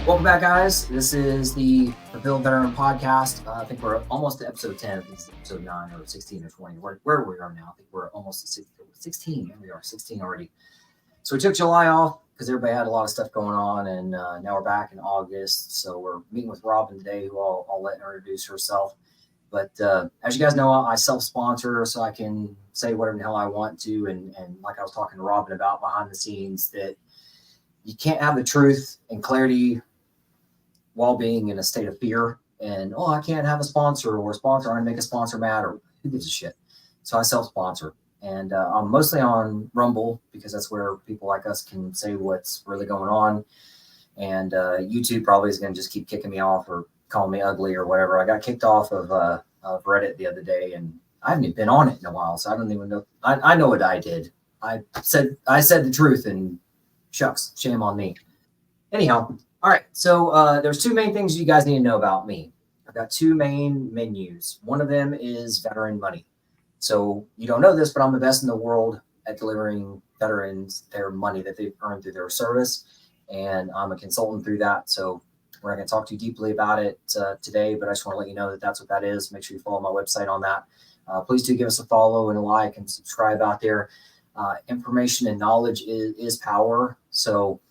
Welcome back, guys. This is the Fulfilled Veteran Podcast. I think we're almost to episode 10. I think it's episode 9 or 16 or 20. Where we are now. I think we're almost to 16. Here we are, 16 already. So we took July off because everybody had a lot of stuff going on, and now we're back in August. So we're meeting with Robyn today, who I'll let her introduce herself. But as you guys know, I self-sponsor, so I can say whatever the hell I want to. And like I was talking to Robyn about behind the scenes, that you can't have the truth and clarity while being in a state of fear and, I can't have a sponsor or a sponsor, I'm going to make a sponsor mad, or who gives a shit. So I self-sponsor, and I'm mostly on Rumble because that's where people like us can say what's really going on. And YouTube probably is going to just keep kicking me off or calling me ugly or whatever. I got kicked off of Reddit the other day, and I haven't even been on it in a while, so I don't even know. I know what I did. I said the truth, and shucks, shame on me. Anyhow, all right, so there's two main things you guys need to know about me. I've got two main menus. One of them is veteran money. So you don't know this, but I'm the best in the world at delivering veterans their money that they've earned through their service, and I'm a consultant through that. So we're not going to talk too deeply about it today, but I just want to let you know that that's what that is. Make sure you follow my website on that. Please do give us a follow and a like and subscribe out there. Information and knowledge is power. So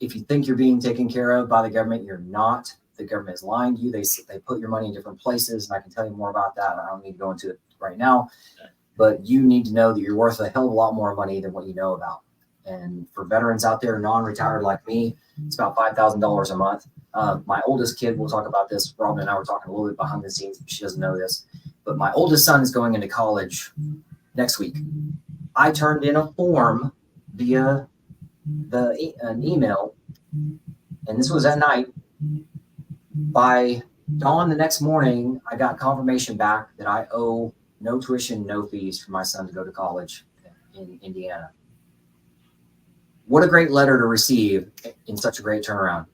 if you think you're being taken care of by the government, you're not. The government is lying to you. They put your money in different places, and I can tell you more about that. I don't need to go into it right now, but you need to know that you're worth a hell of a lot more money than what you know about. And for veterans out there, non-retired like me, it's about $5,000 a month. My oldest kid, we'll talk about this. Robyn and I were talking a little bit behind the scenes. She doesn't know this, but my oldest son is going into college next week. I turned in a form via an email, and this was at night. By dawn the next morning, I got confirmation back that I owe no tuition, no fees for my son to go to college in Indiana. What a great letter to receive in such a great turnaround.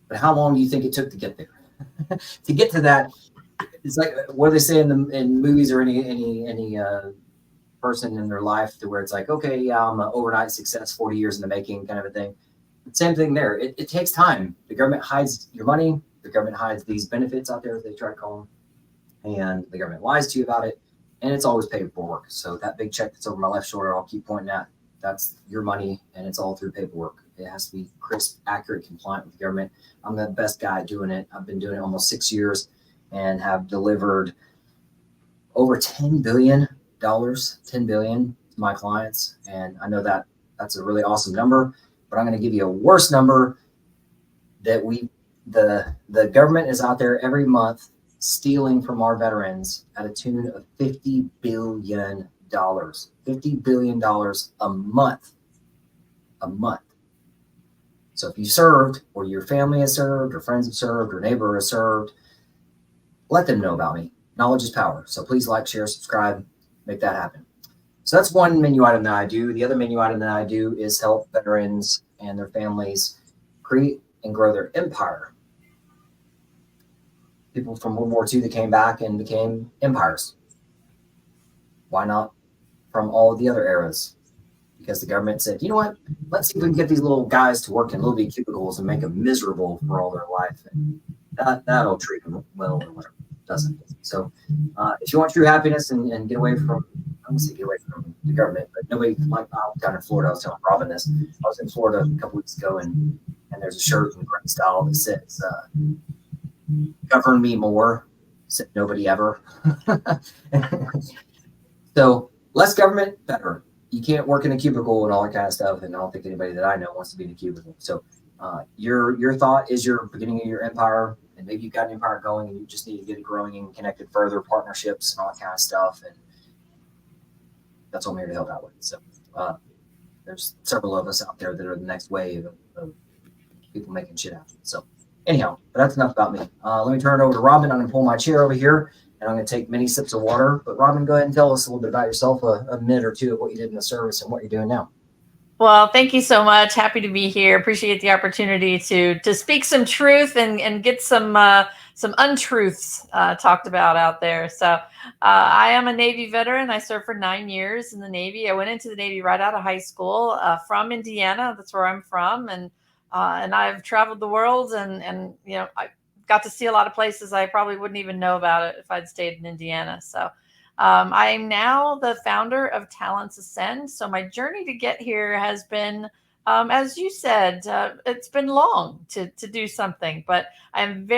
But how long do you think it took to get there? To get to that, it's like what do they say in movies or any person in their life, to where it's like, okay, yeah, I'm an overnight success, 40 years in the making kind of a thing. Same thing there. It takes time. The government hides your money. The government hides these benefits out there, as they try to call them, and the government lies to you about it. And it's always paperwork. So that big check that's over my left shoulder, I'll keep pointing at. That's your money, and it's all through paperwork. It has to be crisp, accurate, compliant with the government. I'm the best guy doing it. I've been doing it almost 6 years and have delivered over $10 billion, $10 billion to my clients. And I know that that's a really awesome number, but I'm going to give you a worse number that the government is out there every month stealing from our veterans at a tune of $50 billion. $50 billion a month. So if you served, or your family has served, or friends have served, or neighbor has served, let them know about me. Knowledge is power. So please like, share, subscribe, make that happen. So that's one menu item that I do. The other menu item that I do is help veterans and their families create and grow their empire. People from World War II that came back and became empires. Why not from all the other eras? Because the government said, you know what, let's see if we can get these little guys to work in little bitty cubicles and make them miserable for all their life. And that'll treat them well or whatever. Doesn't. So if you want true happiness and get away from, I won't say get away from the government, but nobody, like I was down in Florida, I was telling Robyn this. I was in Florida a couple weeks ago, and there's a shirt in great style that says, govern me more, said nobody ever. So less government, better. You can't work in a cubicle and all that kind of stuff, and I don't think anybody that I know wants to be in a cubicle. So your thought is your beginning of your empire, and maybe you've got an empire going and you just need to get it growing and connected further, partnerships and all that kind of stuff. And that's what I'm here to help out with. So there's several of us out there that are the next wave of people making shit happen. So anyhow, but that's enough about me. Let me turn it over to Robyn. I'm going to pull my chair over here, and I'm going to take many sips of water. But Robyn, go ahead and tell us a little bit about yourself, a minute or two of what you did in the service and what you're doing now. Well, thank you so much. Happy to be here. Appreciate the opportunity to speak some truth and get some some untruths talked about out there. So I am a Navy veteran. I served for 9 years in the Navy. I went into the Navy right out of high school from Indiana. That's where I'm from, and I've traveled the world, and I got to see a lot of places I probably wouldn't even know about it if I'd stayed in Indiana. So I am now the founder of Talents Ascend. So my journey to get here has been, as you said, it's been long to do something, but I'm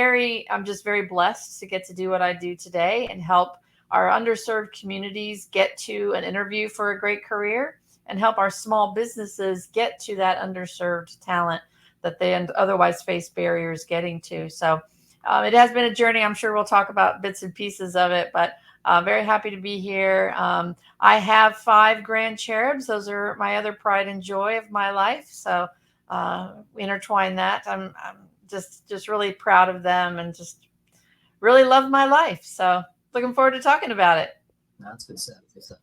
just very blessed to get to do what I do today and help our underserved communities get to an interview for a great career and help our small businesses get to that underserved talent that they otherwise face barriers getting to. So it has been a journey. I'm sure we'll talk about bits and pieces of it, but very happy to be here. I have 5 grand cherubs. Those are my other pride and joy of my life. So we intertwine that. I'm just really proud of them and just really love my life. So looking forward to talking about it. That's good stuff. Good stuff.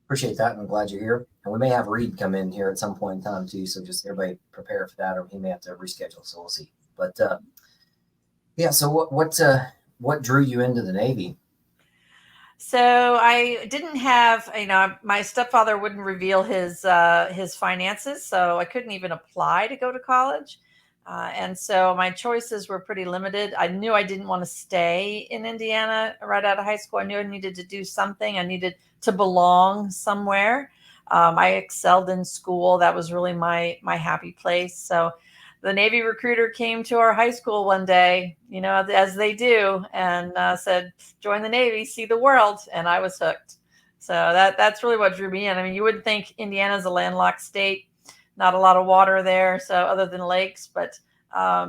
Appreciate that. And I'm glad you're here. And we may have Reed come in here at some point in time too. So just everybody prepare for that, or he may have to reschedule. So we'll see. But yeah. So what drew you into the Navy? So I didn't have, my stepfather wouldn't reveal his finances, so I couldn't even apply to go to college. And so my choices were pretty limited. I knew I didn't want to stay in Indiana right out of high school. I knew I needed to do something. I needed to belong somewhere. I excelled in school. That was really my happy place. So the Navy recruiter came to our high school one day, as they do, and said, join the Navy, see the world. And I was hooked. So that's really what drew me in. I mean, you wouldn't think Indiana's a landlocked state, not a lot of water there, so other than lakes, but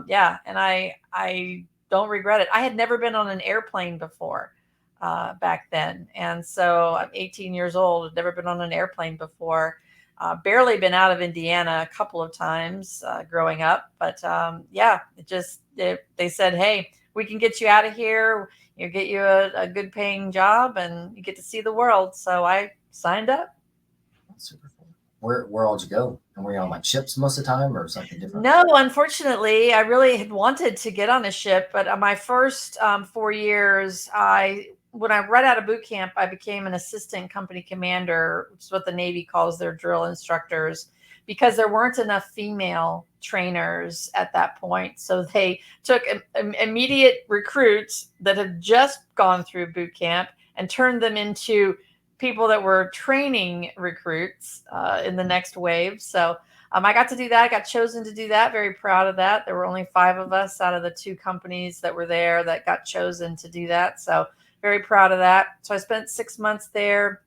yeah, and I don't regret it. I had never been on an airplane before back then. And so I'm 18 years old, never been on an airplane before. Barely been out of Indiana a couple of times growing up, but yeah, they said, hey, we can get you out of here, get you a good paying job, and you get to see the world. So I signed up. That's super cool. Where all did you go? And were you on like ships most of the time, or something different? No, unfortunately, I really had wanted to get on a ship, but my first 4 years, when I right out of boot camp, I became an assistant company commander, which is what the Navy calls their drill instructors, because there weren't enough female trainers at that point. So they took immediate recruits that had just gone through boot camp and turned them into people that were training recruits in the next wave. So I got to do that. I got chosen to do that. Very proud of that. There were only 5 of us out of the 2 companies that were there that got chosen to do that. So very proud of that. So I spent 6 months there.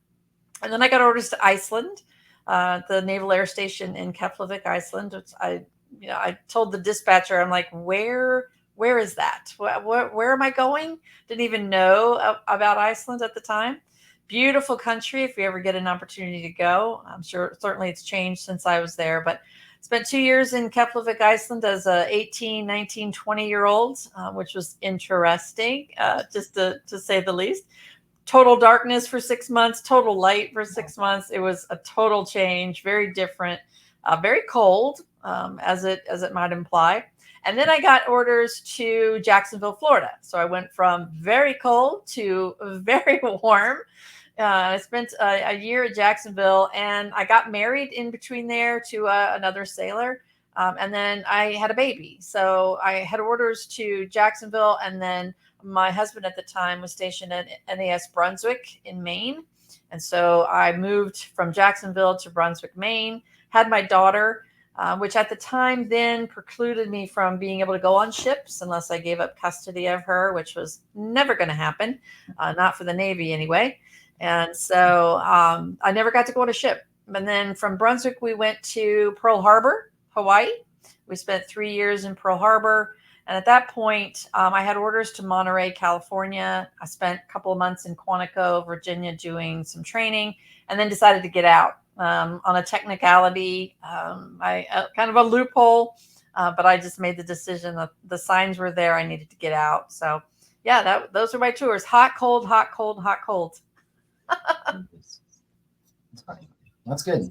And then I got orders to Iceland, the Naval Air Station in Keflavik, Iceland, which I told the dispatcher, I'm like, where is that? Where am I going? Didn't even know about Iceland at the time. Beautiful country if you ever get an opportunity to go. I'm sure certainly it's changed since I was there, but spent 2 years in Keflavik, Iceland as a 18, 19, 20-year-old, which was interesting, just to say the least. Total darkness for 6 months, total light for 6 months. It was a total change, very different, very cold, as it might imply. And then I got orders to Jacksonville, Florida. So I went from very cold to very warm. I spent a year at Jacksonville, and I got married in between there to another sailor. And then I had a baby. So I had orders to Jacksonville, and then my husband at the time was stationed at NAS Brunswick in Maine. And so I moved from Jacksonville to Brunswick, Maine, had my daughter, which at the time then precluded me from being able to go on ships unless I gave up custody of her, which was never going to happen, not for the Navy anyway. And so I never got to go on a ship. And then from Brunswick, we went to Pearl Harbor, Hawaii. We spent 3 years in Pearl Harbor. And at that point, I had orders to Monterey, California. I spent a couple of months in Quantico, Virginia, doing some training, and then decided to get out on a technicality, kind of a loophole. But I just made the decision that the signs were there. I needed to get out. So yeah, those are my tours. Hot, cold, hot, cold, hot, cold. That's funny. That's good.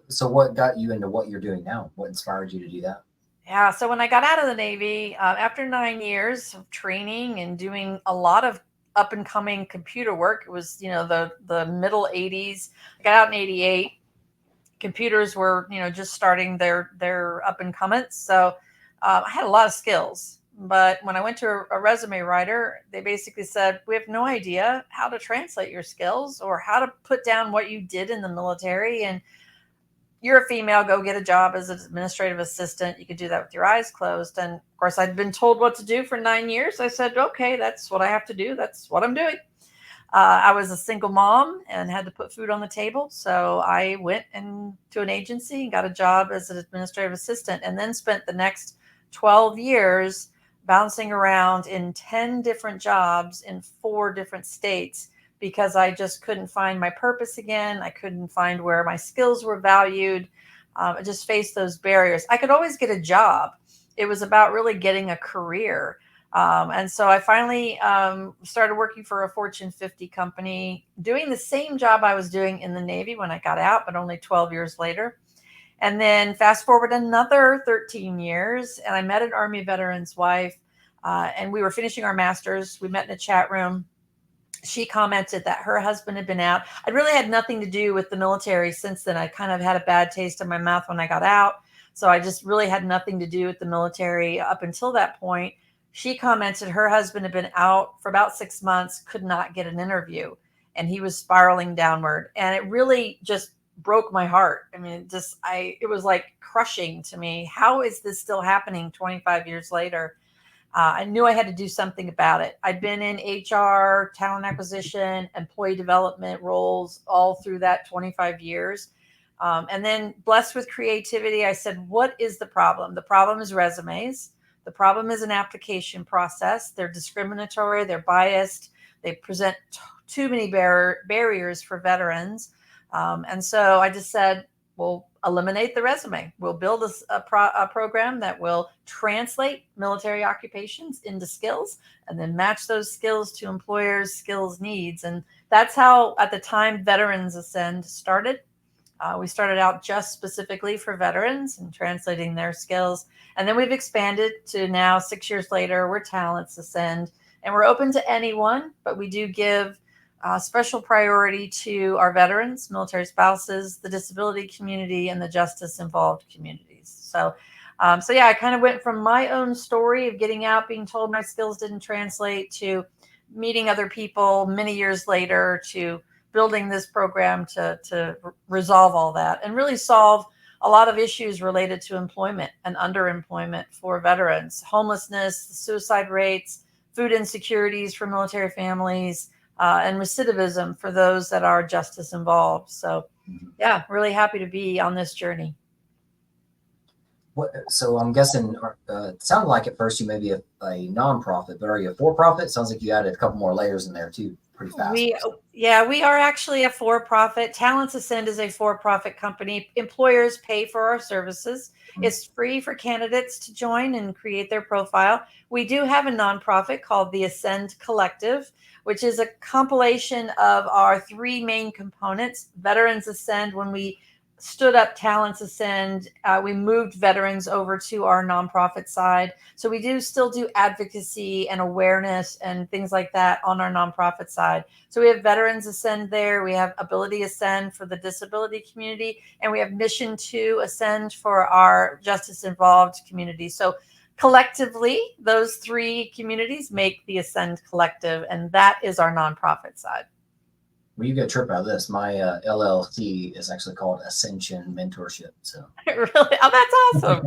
So what got you into what you're doing now? What inspired you to do that? Yeah. So when I got out of the Navy, after 9 years of training and doing a lot of up and coming computer work, it was, the middle 80s. I got out in 88. Computers were, just starting their up and coming. So I had a lot of skills. But when I went to a resume writer, they basically said, we have no idea how to translate your skills or how to put down what you did in the military. And you're a female, go get a job as an administrative assistant. You could do that with your eyes closed. And of course, I'd been told what to do for 9 years. I said, okay, that's what I have to do. That's what I'm doing. I was a single mom and had to put food on the table. So I went to an agency and got a job as an administrative assistant, and then spent the next 12 years bouncing around in 10 different jobs in 4 different states because I just couldn't find my purpose again. I couldn't find where my skills were valued. I just faced those barriers. I could always get a job. It was about really getting a career. And so I finally started working for a Fortune 50 company, doing the same job I was doing in the Navy when I got out, but only 12 years later. And then fast forward another 13 years, and I met an Army veteran's wife, and we were finishing our master's. We met in a chat room. She commented that her husband had been out. I'd really had nothing to do with the military since then. I kind of had a bad taste in my mouth when I got out. So I just really had nothing to do with the military up until that point. She commented her husband had been out for about 6 months, could not get an interview, and he was spiraling downward. And it really just broke my heart. I mean, it was like crushing to me. How is this still happening 25 years later? I knew I had to do something about it. I'd been in HR, talent acquisition, employee development roles all through that 25 years. And then, blessed with creativity, I said, what is the problem? The problem is resumes. The problem is an application process. They're discriminatory, they're biased, they present too many barriers for veterans. And so I just said, we'll eliminate the resume. We'll build a program that will translate military occupations into skills and then match those skills to employers' skills needs. And that's how, at the time, Veterans Ascend started. We started out just specifically for veterans and translating their skills. And then we've expanded to now, 6 years later, we're Talents Ascend. And we're open to anyone, but we do give special priority to our veterans, military spouses, the disability community, and the justice involved communities. So yeah, I kind of went from my own story of getting out, being told my skills didn't translate, to meeting other people many years later, to building this program to resolve all that and really solve a lot of issues related to employment and underemployment for veterans, homelessness, suicide rates, food insecurities for military families, and recidivism for those that are justice involved. So, yeah, really happy to be on this journey. So I'm guessing it sounded like at first you may be a nonprofit, but are you a for-profit? Sounds like you added a couple more layers in there too, pretty fast. We are actually a for-profit. Talents Ascend is a for-profit company. Employers pay for our services. Mm-hmm. It's free for candidates to join and create their profile. We do have a nonprofit called the Ascend Collective, which is a compilation of our 3 main components. Veterans Ascend, when we stood up Talents Ascend, we moved veterans over to our nonprofit side. So we do still do advocacy and awareness and things like that on our nonprofit side. So we have Veterans Ascend there. We have Ability Ascend for the disability community. And we have Mission to Ascend for our justice involved community. So collectively, those 3 communities make the Ascend Collective. And that is our nonprofit side. Well, you get a trip out of this. My LLC is actually called Ascension Mentorship. So really, oh, that's awesome.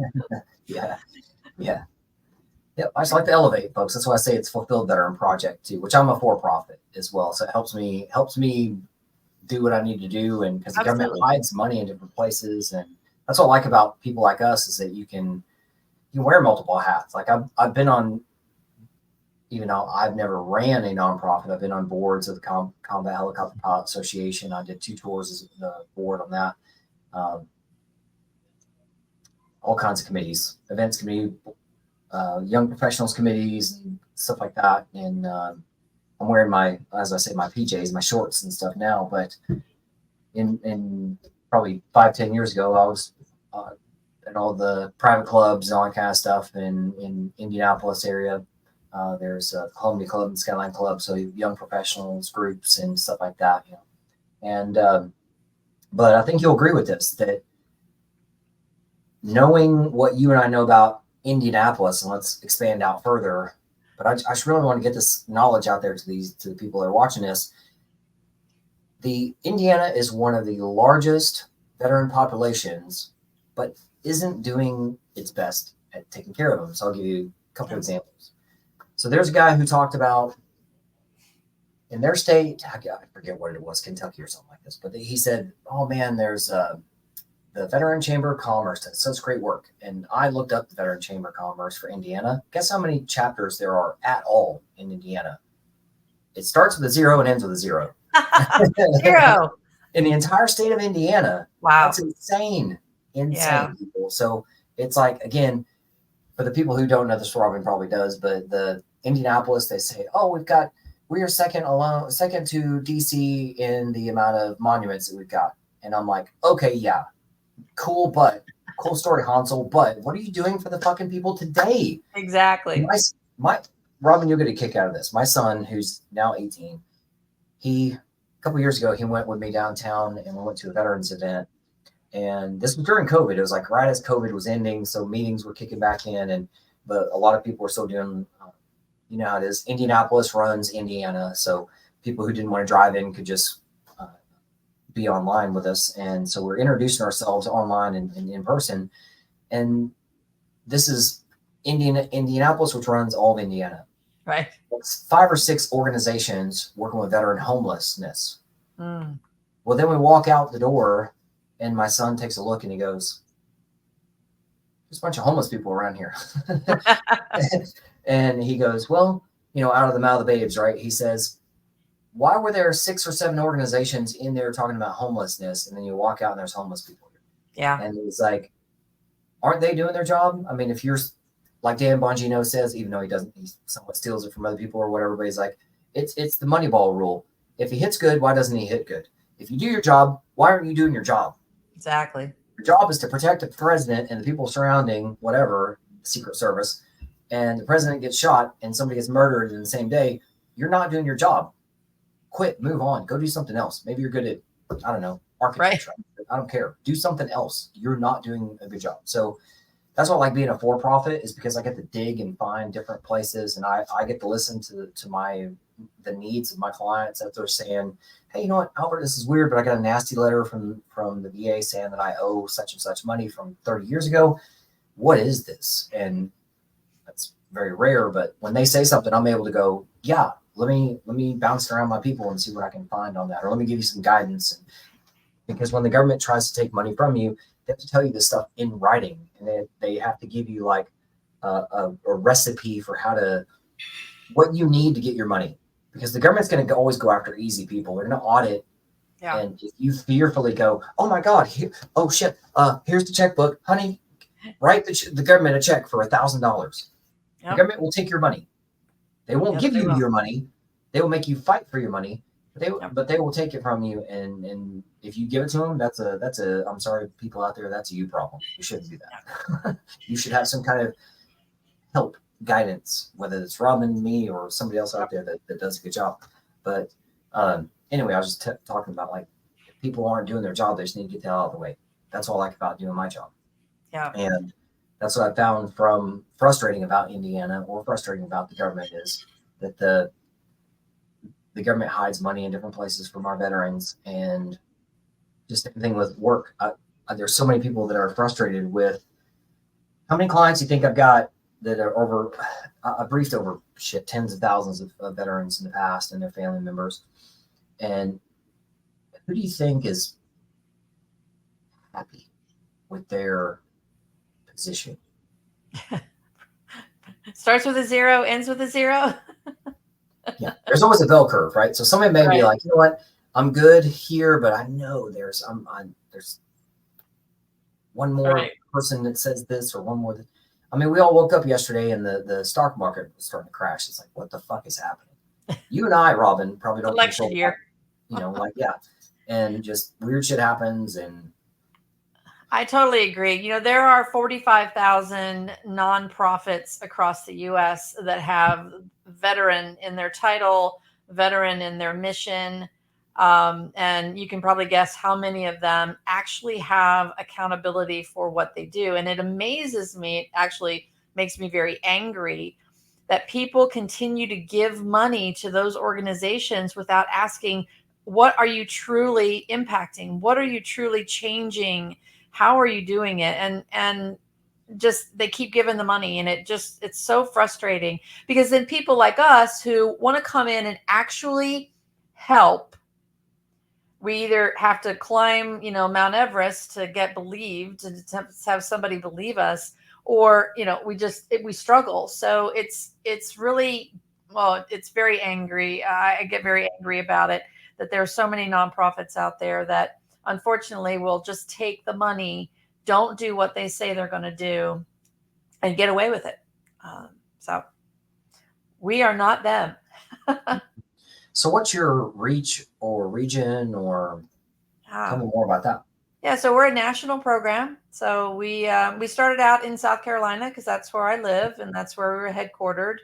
yeah. Yep. I just like to elevate folks. That's why I say it's Fulfilled Veteran Project too, which I'm a for-profit as well. So it helps me do what I need to do, and because the government hides money in different places, and that's what I like about people like us is that you can wear multiple hats. Like I've been on. Even though I've never ran a nonprofit, I've been on boards of the Combat Helicopter Pilot Association. I did 2 tours as the board on that. All kinds of committees, events committee, young professionals committees, and stuff like that. And I'm wearing as I say, my PJs, my shorts and stuff now. But in probably 5-10 years ago, I was and all the private clubs and all that kind of stuff in Indianapolis area. There's a Columbia Club and Skyline Club, so young professionals groups and stuff like that. You know, and but I think you'll agree with this that knowing what you and I know about Indianapolis, and let's expand out further. But I just really want to get this knowledge out there to the people that are watching this. The Indiana is one of the largest veteran populations, but isn't doing its best at taking care of them. So I'll give you a couple examples. So there's a guy who talked about in their state, I forget what it was, Kentucky or something like this, but he said, oh man, there's the Veteran Chamber of Commerce does such great work. And I looked up the Veteran Chamber of Commerce for Indiana. Guess how many chapters there are at all in Indiana? It starts with a 0 and ends with a 0. 0 in the entire state of Indiana. Wow. That's insane. People. So it's like, again, for the people who don't know this, Robyn probably does, but the Indianapolis, they say, oh, we are second to DC in the amount of monuments that we've got. And I'm like, okay, yeah, cool story, Hansel, but what are you doing for the fucking people today? Exactly. My Robyn, you'll get a kick out of this. My son, who's now 18, a couple years ago, he went with me downtown and we went to a veterans event. And this was during COVID. It was like right as COVID was ending. So meetings were kicking back in, but a lot of people were still doing, you know how it is. Indianapolis runs Indiana. So people who didn't want to drive in could just be online with us. And so we're introducing ourselves online and in person. And this is Indianapolis, which runs all of Indiana. Right. It's 5 or 6 organizations working with veteran homelessness. Mm. Well, then we walk out the door and my son takes a look and he goes, there's a bunch of homeless people around here. And he goes, well, you know, out of the mouth of the babes, right? He says, why were there 6 or 7 organizations in there talking about homelessness? And then you walk out and there's homeless people here. Yeah. And he's like, aren't they doing their job? I mean, if you're like Dan Bongino says, even though he somewhat steals it from other people or whatever, but he's like, it's the Moneyball rule. If he hits good, why doesn't he hit good? If you do your job, why aren't you doing your job? Exactly. Your job is to protect the president and the people surrounding whatever, the Secret Service, and the president gets shot and somebody gets murdered in the same day. You're not doing your job. Quit, move on, go do something else. Maybe you're good at, I don't know, architecture. Right. I don't care. Do something else. You're not doing a good job. So that's what I like being a for-profit is because I get to dig and find different places and I get to listen to the needs of my clients that they're saying, hey, you know what, Albert, this is weird, but I got a nasty letter from the VA saying that I owe such and such money from 30 years ago. What is this? And that's very rare, but when they say something, I'm able to go, yeah, let me bounce around my people and see what I can find on that, or let me give you some guidance. Because when the government tries to take money from you, they have to tell you this stuff in writing, and they have to give you like a recipe for what you need to get your money. Because the government's going to always go after easy people. They're going to audit. Yeah. And if you fearfully go, oh my God, oh shit, here's the checkbook, honey, write the government a check for $1,000. Yep. The government will take your money. They won't give you your money. They will make you fight for your money, but they will take it from you. And if you give it to them, that's a I'm sorry, people out there, that's a you problem. You shouldn't do that. You should have some kind of help, guidance, whether it's Robyn, me, or somebody else out there that does a good job. But anyway, I was just talking about like if people aren't doing their job, they just need to get that out of the way. That's all I like about doing my job. Yeah. And that's what I found from frustrating about Indiana or frustrating about the government is that the government hides money in different places from our veterans, and just same thing with work. There's so many people that are frustrated with how many clients you think I've got that are over. I briefed over tens of thousands of veterans in the past and their family members. And who do you think is happy with their position? Starts with a 0, ends with a 0. Yeah, there's always a bell curve, right? So somebody may be like, you know what, I'm good here, but I know there's one more person that says this or one more. I mean, we all woke up yesterday and the stock market was starting to crash. It's like, what the fuck is happening? You and I, Robyn, probably don't election year. You know, like, yeah. And just weird shit happens. And I totally agree. There are 45,000 nonprofits across the US that have veteran in their title, veteran in their mission. And you can probably guess how many of them actually have accountability for what they do. And it amazes me, it actually makes me very angry that people continue to give money to those organizations without asking, what are you truly impacting? What are you truly changing? How are you doing it? And just they keep giving the money, and it's so frustrating, because then people like us who want to come in and actually help, we either have to climb, Mount Everest to get believed, to have somebody believe us, or, we struggle. So it's really, well, it's very angry. I get very angry about it, that there are so many nonprofits out there that unfortunately will just take the money, don't do what they say they're going to do, and get away with it. So we are not them. So, what's your reach or region, or tell Ah. me more about that? Yeah, so we're a national program. So we started out in South Carolina because that's where I live and that's where we were headquartered.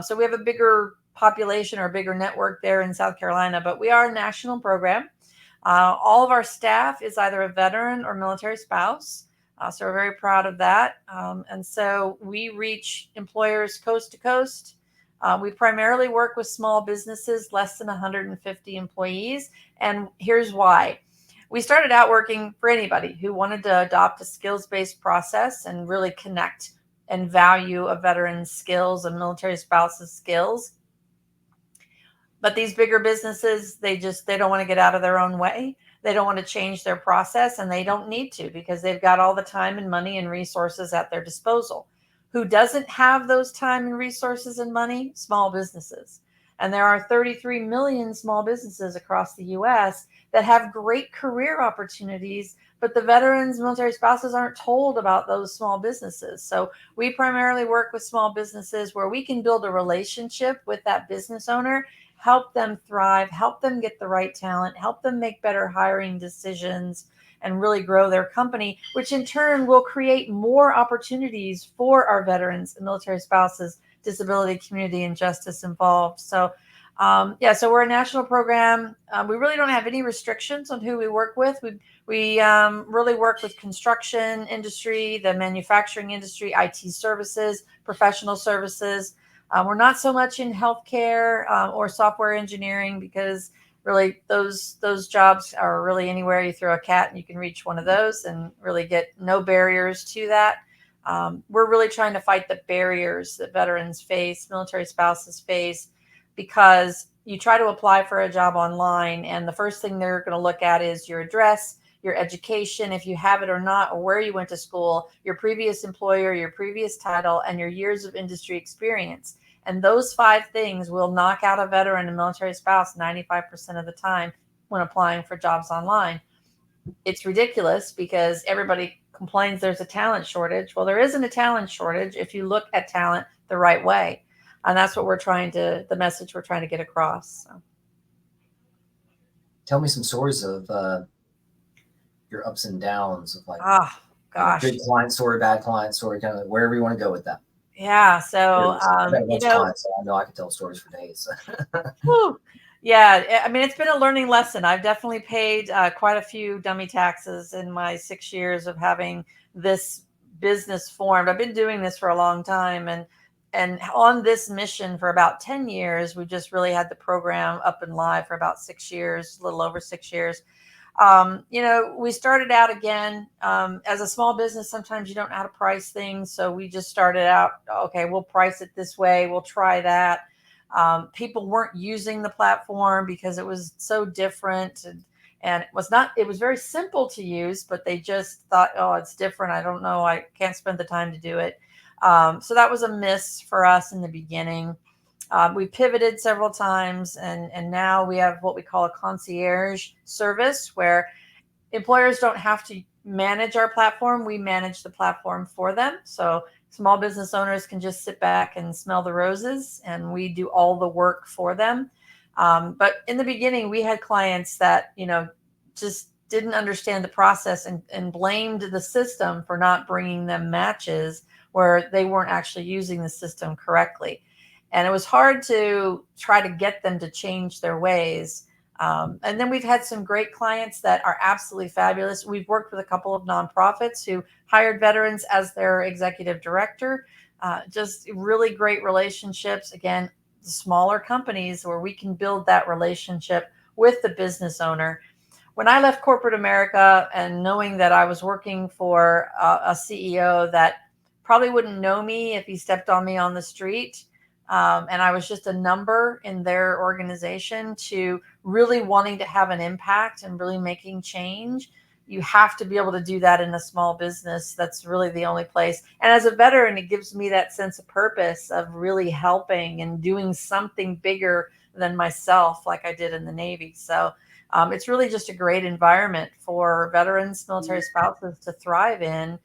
So we have a bigger population or a bigger network there in South Carolina, but we are a national program. All of our staff is either a veteran or military spouse. So we're very proud of that. And so we reach employers coast to coast. We primarily work with small businesses, less than 150 employees. And here's why. We started out working for anybody who wanted to adopt a skills-based process and really connect and value a veteran's skills, a military spouse's skills. But these bigger businesses, they don't want to get out of their own way. They don't want to change their process, and they don't need to, because they've got all the time and money and resources at their disposal. Who doesn't have those time and resources and money? Small businesses. And there are 33 million small businesses across the US that have great career opportunities, but the veterans, military spouses aren't told about those small businesses. So we primarily work with small businesses where we can build a relationship with that business owner, help them thrive, help them get the right talent, help them make better hiring decisions, and really grow their company, which in turn will create more opportunities for our veterans and military spouses, disability community, and justice involved. So so we're a national program. We really don't have any restrictions on who we work with. We really work with construction industry, the manufacturing industry, IT services, professional services. We're not so much in healthcare or software engineering, because really those jobs are really anywhere you throw a cat and you can reach one of those, and really get no barriers to that. We're really trying to fight the barriers that veterans face, military spouses face, because you try to apply for a job online, and the first thing they're going to look at is your address, your education, if you have it or not, or where you went to school, your previous employer, your previous title, and your years of industry experience. And those 5 things will knock out a veteran and military spouse 95% of the time when applying for jobs online. It's ridiculous because everybody complains there's a talent shortage. Well, there isn't a talent shortage if you look at talent the right way. And that's what the message we're trying to get across. So. Tell me some stories of your ups and downs of, like, Gosh. good client story, bad client story, kind of wherever you want to go with that. Yeah. So, I've got a bunch of clients, so I know I can tell stories for days. whew, yeah, I mean, it's been a learning lesson. I've definitely paid quite a few dummy taxes in my 6 years of having this business formed. I've been doing this for a long time, and on this mission for about 10 years. We just really had the program up and live for about 6 years, a little over 6 years. We started out again as a small business. Sometimes you don't know how to price things. So we just started out, okay, we'll price it this way. We'll try that. People weren't using the platform because it was so different. And it was very simple to use, but they just thought, oh, it's different. I don't know. I can't spend the time to do it. So that was a miss for us in the beginning. We pivoted several times, and now we have what we call a concierge service, where employers don't have to manage our platform. We manage the platform for them. So small business owners can just sit back and smell the roses, and we do all the work for them. But in the beginning, we had clients that, just didn't understand the process and blamed the system for not bringing them matches where they weren't actually using the system correctly. And it was hard to try to get them to change their ways. And then we've had some great clients that are absolutely fabulous. We've worked with a couple of nonprofits who hired veterans as their executive director. Just really great relationships. Again, smaller companies where we can build that relationship with the business owner. When I left corporate America and knowing that I was working for a CEO that probably wouldn't know me if he stepped on me on the street, and I was just a number in their organization, to really wanting to have an impact and really making change, you have to be able to do that in a small business. That's really the only place. And as a veteran, it gives me that sense of purpose of really helping and doing something bigger than myself, like I did in the Navy. So it's really just a great environment for veterans, military spouses to thrive in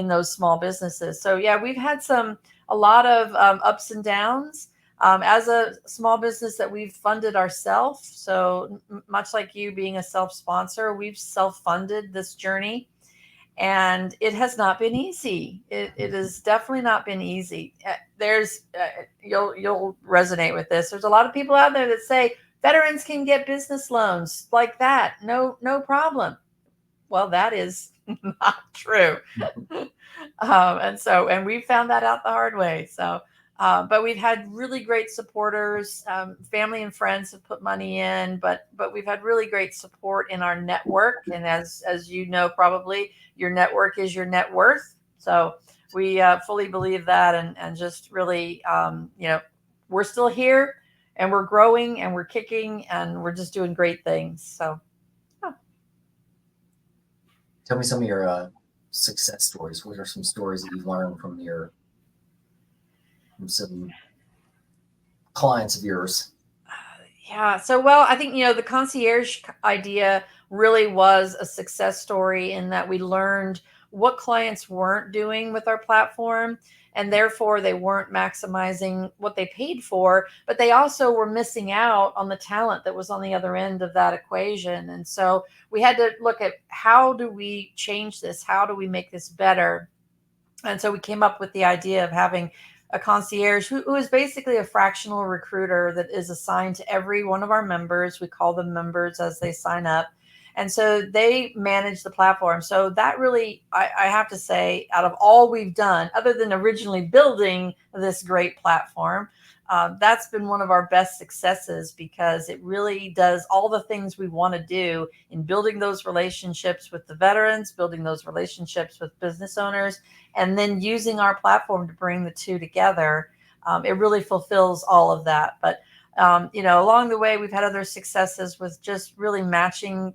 those small businesses. So yeah, we've had a lot of ups and downs as a small business that we've funded ourselves. So much like you being a self-sponsor, we've self-funded this journey, and it has not been easy. It has definitely not been easy. You'll resonate with this. There's a lot of people out there that say veterans can get business loans like that. No problem. Well, that is not true. And we found that out the hard way. So, but we've had really great supporters. Family and friends have put money in, but we've had really great support in our network. And as you know, probably your network is your net worth. So we fully believe that, and just really, we're still here, and we're growing, and we're kicking, and we're just doing great things. So, Tell me some of your success stories. What are some stories that you've learned from some clients of yours? Yeah. So, well, I think, the concierge idea really was a success story in that we learned what clients weren't doing with our platform, and therefore they weren't maximizing what they paid for, but they also were missing out on the talent that was on the other end of that equation. And so we had to look at, how do we change this? How do we make this better? And so we came up with the idea of having a concierge who is basically a fractional recruiter that is assigned to every one of our members. We call them members as they sign up. And so they manage the platform. So that really, I have to say, out of all we've done, other than originally building this great platform, that's been one of our best successes, because it really does all the things we want to do in building those relationships with the veterans, building those relationships with business owners, and then using our platform to bring the two together. It really fulfills all of that. But, along the way, we've had other successes with just really matching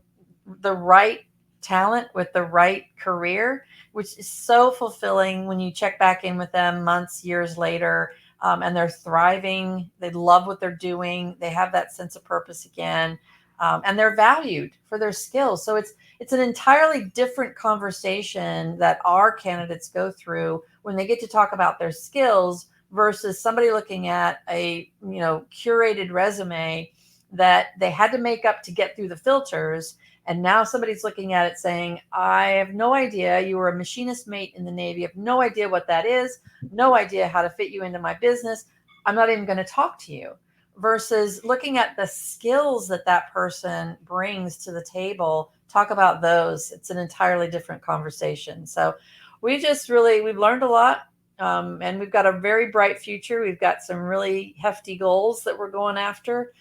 the right talent with the right career, which is so fulfilling when you check back in with them months, years later, and they're thriving. They love what they're doing. They have that sense of purpose again, and they're valued for their skills. So it's an entirely different conversation that our candidates go through when they get to talk about their skills versus somebody looking at a curated resume that they had to make up to get through the filters. And now somebody's looking at it saying, I have no idea. You were a machinist mate in the Navy. I have no idea what that is. No idea how to fit you into my business. I'm not even going to talk to you. Versus looking at the skills that person brings to the table, talk about those. It's an entirely different conversation. So we've learned a lot. And we've got a very bright future. We've got some really hefty goals that we're going after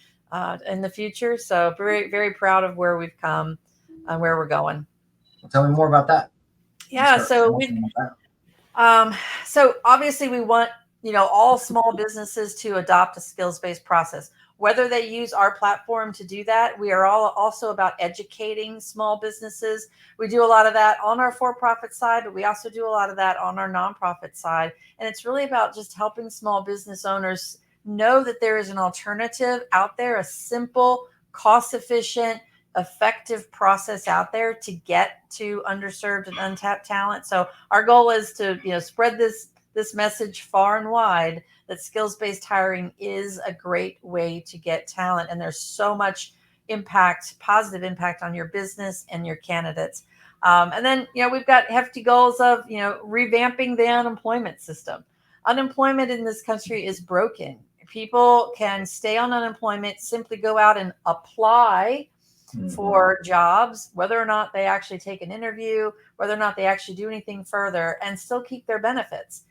in the future. So very, very proud of where we've come and where we're going. Well, tell me more about that. Yeah. So obviously we want, all small businesses to adopt a skills-based process, whether they use our platform to do that. We are all also about educating small businesses. We do a lot of that on our for-profit side, but we also do a lot of that on our nonprofit side. And it's really about just helping small business owners know that there is an alternative out there, a simple, cost-efficient, effective process out there to get to underserved and untapped talent. So our goal is to, spread this message far and wide that skills-based hiring is a great way to get talent. And there's so much positive impact on your business and your candidates. And then, we've got hefty goals of, revamping the unemployment system. Unemployment in this country is broken. People can stay on unemployment, simply go out and apply for jobs, whether or not they actually take an interview, whether or not they actually do anything further, and still keep their benefits.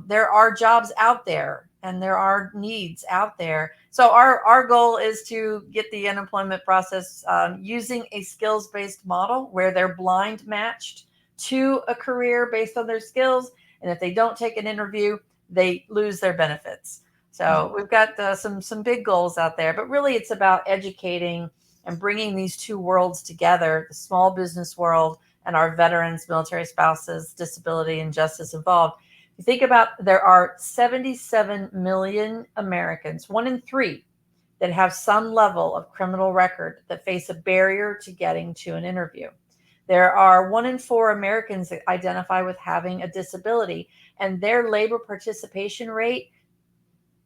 There are jobs out there and there are needs out there. So our goal is to get the unemployment process using a skills-based model where they're blind matched to a career based on their skills. And if they don't take an interview, they lose their benefits. So we've got some big goals out there, but really it's about educating and bringing these two worlds together, the small business world and our veterans, military spouses, disability and justice involved. You think about, there are 77 million Americans, 1 in 3, that have some level of criminal record that face a barrier to getting to an interview. There are 1 in 4 Americans that identify with having a disability, and their labor participation rate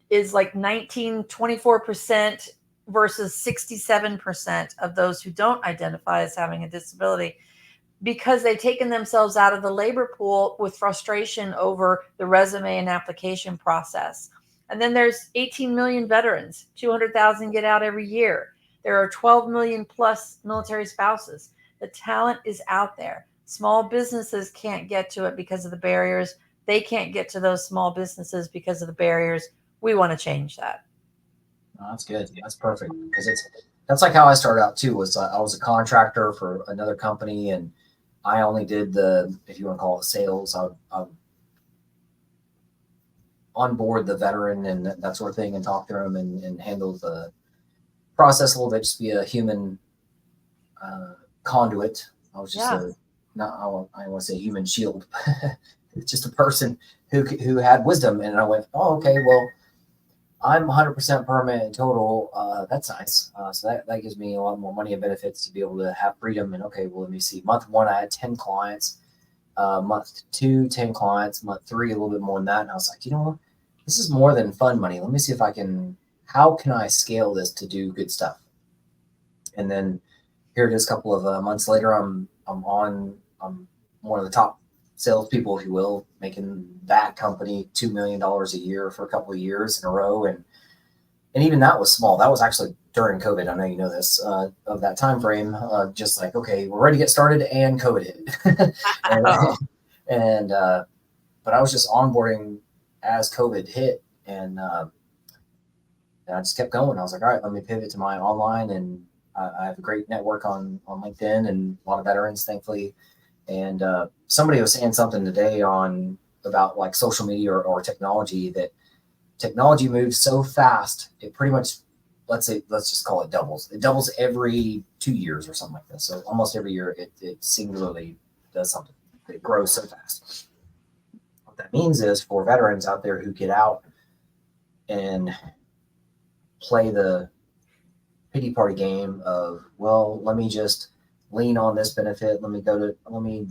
is like 24% versus 67% of those who don't identify as having a disability, because they've taken themselves out of the labor pool with frustration over the resume and application process. And then there's 18 million veterans, 200,000 get out every year. There are 12 million plus military spouses. The talent is out there. Small businesses can't get to it because of the barriers. They can't get to those small businesses because of the barriers. We want to change that. Oh, that's good. That's perfect, because that's like how I started out too. Was I was a contractor for another company, and I only did the, if you want to call it sales, I onboard the veteran and that sort of thing, and talk to them and handle the process a little bit, just be a human conduit. I was just I don't want to say human shield. It's just a person who had wisdom, and I went, oh, okay, well, I'm 100% permanent total. That's nice. So that gives me a lot more money and benefits to be able to have freedom. And okay, well, let me see. Month 1, I had 10 clients. Month 2, 10 clients. Month 3, a little bit more than that. And I was like, you know what? This is more than fun money. Let me see if how can I scale this to do good stuff? And then here it is, a couple of months later, I'm one of the top salespeople, if you will, making that company $2 million a year for a couple of years in a row. And even that was small. That was actually during COVID. I know you know this, of that time frame, just like, okay, we're ready to get started, and COVID hit. But I was just onboarding as COVID hit, and I just kept going. I was like, all right, let me pivot to my online, and I have a great network on LinkedIn and a lot of veterans, thankfully. And somebody was saying something today about like social media or technology, that technology moves so fast, it pretty much, let's just call it doubles. It doubles every 2 years or something like this. So almost every year it singularly does something. It grows so fast. What that means is, for veterans out there who get out and play the pity party game of, well, let me just lean on this benefit. Let me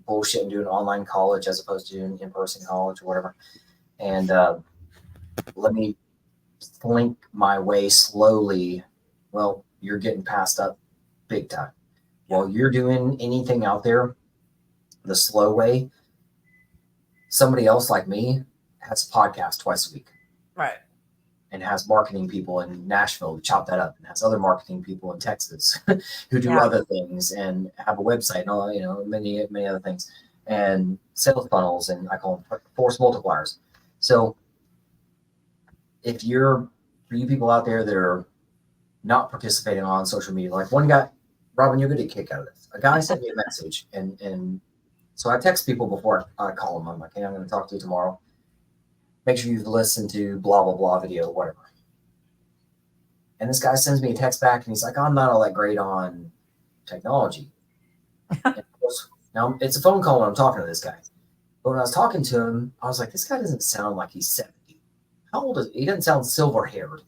bullshit and do an online college as opposed to an in-person college or whatever. And let me slink my way slowly. Well, you're getting passed up big time. While you're doing anything out there the slow way, somebody else like me has a podcast twice a week. Right. And has marketing people in Nashville who chop that up, and has other marketing people in Texas who do other things, and have a website and all, many other things, and sales funnels, and I call them force multipliers. So for you people out there that are not participating on social media, like one guy, Robyn, you're going to get a kick out of this. A guy sent me a message, and so I text people before I call them. I'm like, hey, I'm going to talk to you tomorrow. Make sure you've listened to blah, blah, blah video, whatever. And this guy sends me a text back, and he's like, I'm not all that great on technology. Now, it's a phone call when I'm talking to this guy. But when I was talking to him, I was like, this guy doesn't sound like he's 70. How old is he? He doesn't sound silver-haired.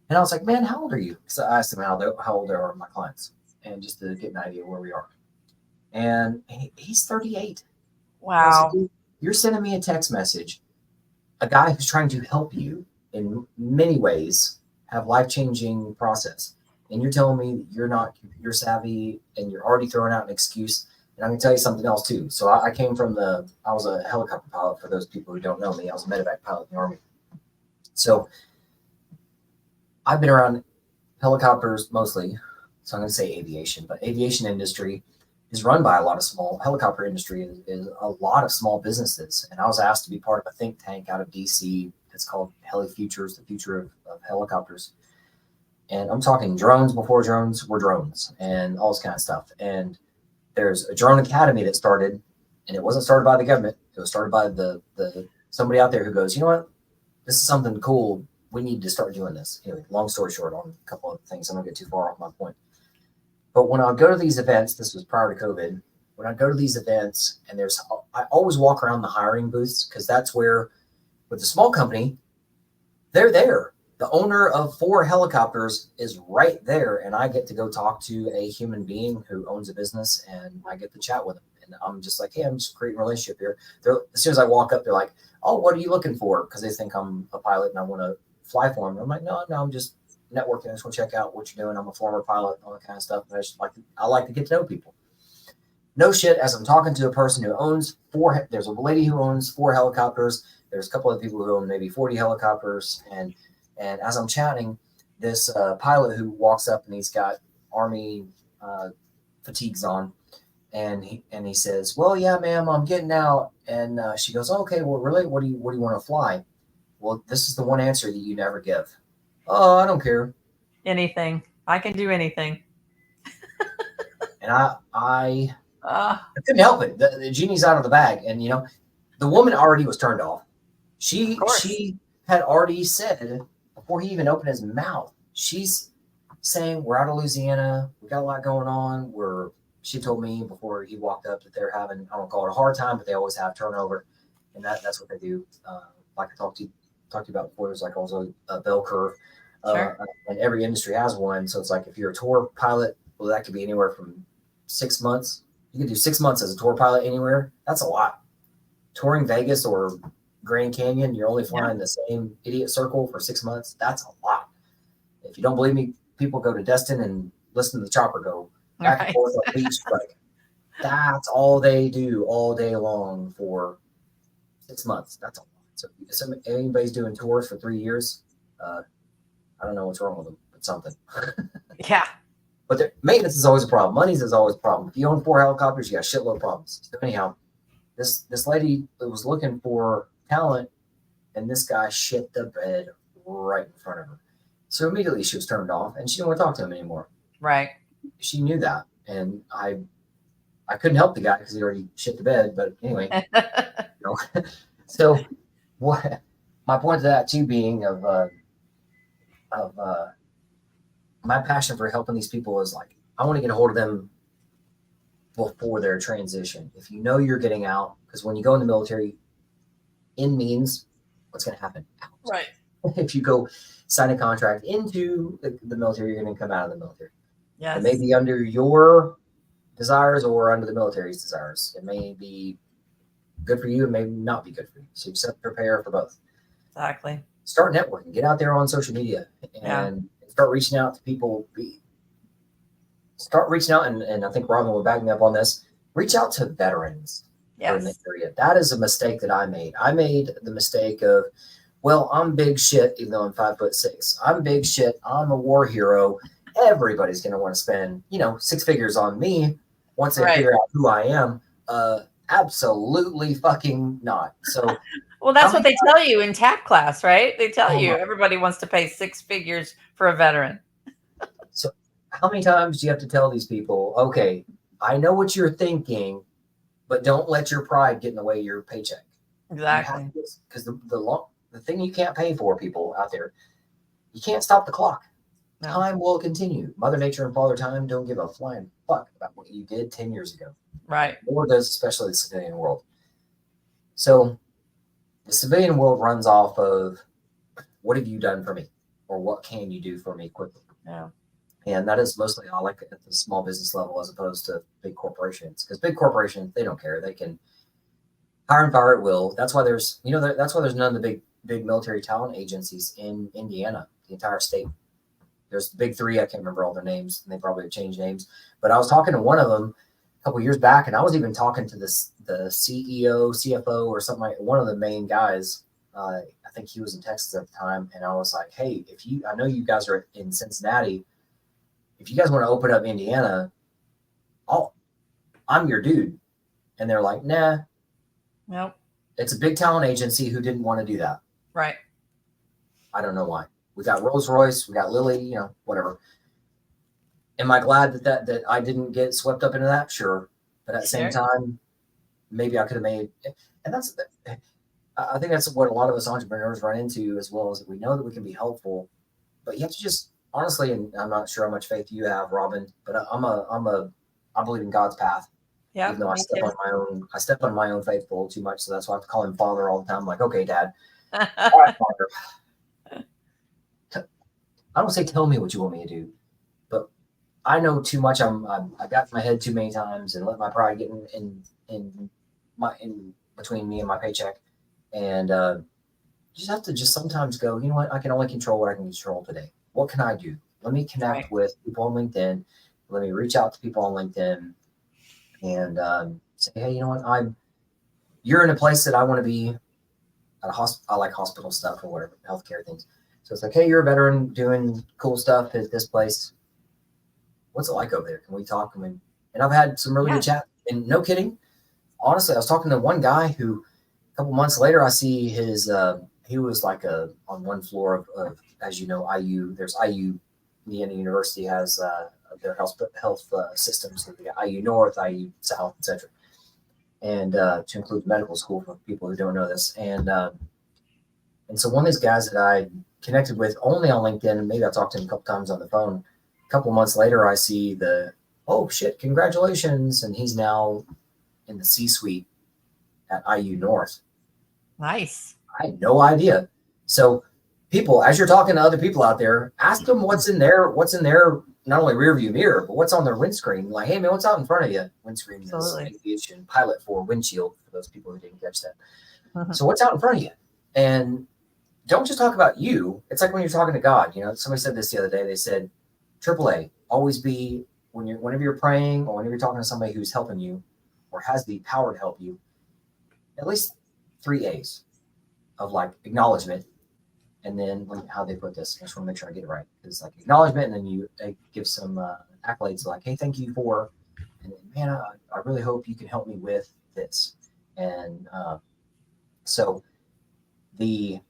And I was like, man, how old are you? Because I asked him how old are my clients, and just to get an idea where we are. And he's 38. Wow. Said, you're sending me a text message. A guy who's trying to help you in many ways have life-changing process. and you're telling me that you're not computer savvy and you're already throwing out an excuse. And I'm going to tell you something else too. So I came from I was a helicopter pilot. For those people who don't know me, I was a medevac pilot in the Army. So I've been around helicopters mostly. So I'm going to say aviation, but aviation industry is run by a lot of small helicopter industry is a lot of small businesses. And I was asked to be part of a think tank out of DC. It's called Heli Futures, the future of helicopters. And I'm talking drones before drones were drones and all this kind of stuff. And there's a drone academy that started, and it wasn't started by the government. It was started by the somebody out there who goes, you know what, this is something cool. We need to start doing this. Anyway, long story short on a couple of things. I don't get too far off my point. But when I go to these events, this was prior to COVID, when I go to these events and I always walk around the hiring booths because that's where, with the small company, they're there. The owner of 4 helicopters is right there, and I get to go talk to a human being who owns a business, and I get to chat with him. And I'm just like, hey, I'm just creating a relationship here. As soon as I walk up, they're like, oh, what are you looking for? Because they think I'm a pilot and I want to fly for them. I'm like, no, I'm just networking. I just want to check out what you're doing. I'm a former pilot, all that kind of stuff. And I like to get to know people. No shit, as I'm talking to a person who owns 4, there's a lady who owns 4 helicopters. There's a couple of people who own maybe 40 helicopters. And as I'm chatting, this pilot who walks up and he's got Army fatigues on. And he says, well, yeah, ma'am, I'm getting out. And she goes, okay, well, really, what do you want to fly? Well, this is the one answer that you never give. Oh, I don't care. Anything. I can do anything. And I couldn't help it. The genie's out of the bag. And, the woman already was turned off. She had already said, before he even opened his mouth, she's saying, we're out of Louisiana. We got a lot going on. She told me before he walked up that they're having, I don't call it a hard time, but they always have turnover. And that's what they do. Like I talked to you about before, there's like also a bell curve. Sure. And every industry has one. So it's like if you're a tour pilot, well, that could be anywhere from 6 months. You could do 6 months as a tour pilot anywhere. That's a lot. Touring Vegas or Grand Canyon, you're only flying the same idiot circle for 6 months. That's a lot. If you don't believe me, people go to Destin and listen to the chopper go back and forth on the beach. Like, that's all they do all day long for 6 months. That's a lot. So if anybody's doing tours for 3 years, I don't know what's wrong with them, but something. Yeah. But maintenance is always a problem. Money is always a problem. If you own 4 helicopters, you got a shitload of problems. So anyhow, this lady was looking for talent, and this guy shit the bed right in front of her. So immediately she was turned off, and she didn't want to talk to him anymore. Right. She knew that, and I couldn't help the guy because he already shit the bed. But anyway, So what? My point to that too being of my passion for helping these people is like I want to get a hold of them before their transition. If you know you're getting out, because when you go in the military, in means what's going to happen out. Right. If you go sign a contract into the military, you're going to come out of the military. Yes. It may be under your desires or under the military's desires. It may be good for you. It may not be good for you. So you just have to prepare for both. Exactly. Start networking. Get out there on social media and start reaching out to people. Start reaching out, and I think Robyn will back me up on this. Reach out to veterans in the area. That is a mistake that I made. I made the mistake of, well, I'm big shit, even though I'm 5'6". I'm big shit. I'm a war hero. Everybody's going to want to spend, 6 figures on me once they figure out who I am. Absolutely fucking not. So, well, that's what they tell you in TAP class, right? They tell you everybody wants to pay 6 figures for a veteran. So how many times do you have to tell these people, okay, I know what you're thinking, but don't let your pride get in the way of your paycheck. Exactly. Because the thing you can't pay for, people out there, you can't stop the clock. No. Time will continue. Mother Nature and Father Time don't give a flying fuck about what you did 10 years ago. Right. Nor does especially the civilian world. So the civilian world runs off of what have you done for me? Or what can you do for me quickly? Yeah. And that is mostly I like at the small business level as opposed to big corporations. Because big corporations, they don't care. They can hire and fire at will. That's why there's none of the big military talent agencies in Indiana, the entire state. There's the big three. I can't remember all their names, and they probably have changed names. But I was talking to one of them a couple years back, and I was even talking to the CEO, CFO, or something like one of the main guys. I think he was in Texas at the time, and I was like, "Hey, I know you guys are in Cincinnati. If you guys want to open up Indiana, I'm your dude." And they're like, "Nah, nope. It's a big talent agency who didn't want to do that." Right. I don't know why. We got Rolls Royce, we got Lilly, whatever. Am I glad that I didn't get swept up into that? Sure. But at the same time, maybe I could have made, and I think that's what a lot of us entrepreneurs run into as well, is that we know that we can be helpful, but you have to just honestly, and I'm not sure how much faith you have, Robyn, but I believe in God's path. Yeah. Even though I step on my own faith a little too much. So that's why I have to call him Father all the time. I'm like, okay, Dad. All right, Father. I don't say tell me what you want me to do, but I know too much. I got in my head too many times and let my pride get in between me and my paycheck. And you just have to just sometimes go, you know what? I can only control what I can control today. What can I do? Let me connect with people on LinkedIn. Let me reach out to people on LinkedIn and say, hey, you know what? You're in a place that I want to be at a hospital. I like hospital stuff or whatever, healthcare things. So it's like, hey, you're a veteran doing cool stuff at this place. What's it like over there? Can we talk? And I've had some really good chat. And no kidding, honestly, I was talking to one guy who a couple months later, I see his, he was like on one floor of, as you know, IU. There's IU, Indiana University has their health systems. So they got IU North, IU South, etc. And to include medical school for people who don't know this. And so one of these guys that I connected with only on LinkedIn, and maybe I talked to him a couple times on the phone. A couple months later, I see oh shit, congratulations. And he's now in the C-suite at IU North. Nice. I had no idea. So people, as you're talking to other people out there, ask them what's in their not only rear view mirror, but what's on their windscreen. Like, hey man, what's out in front of you? Windscreen is aviation pilot for windshield, for those people who didn't catch that. Uh-huh. So what's out in front of you? And don't just talk about you. It's like when you're talking to God. Somebody said this the other day. They said, AAA, always be, whenever you're praying or whenever you're talking to somebody who's helping you or has the power to help you, at least 3 A's of like acknowledgement. And then how they put this, I just want to make sure I get it right. It's like acknowledgement, and then you give some accolades like, hey, thank you for, and man, I really hope you can help me with this. And so the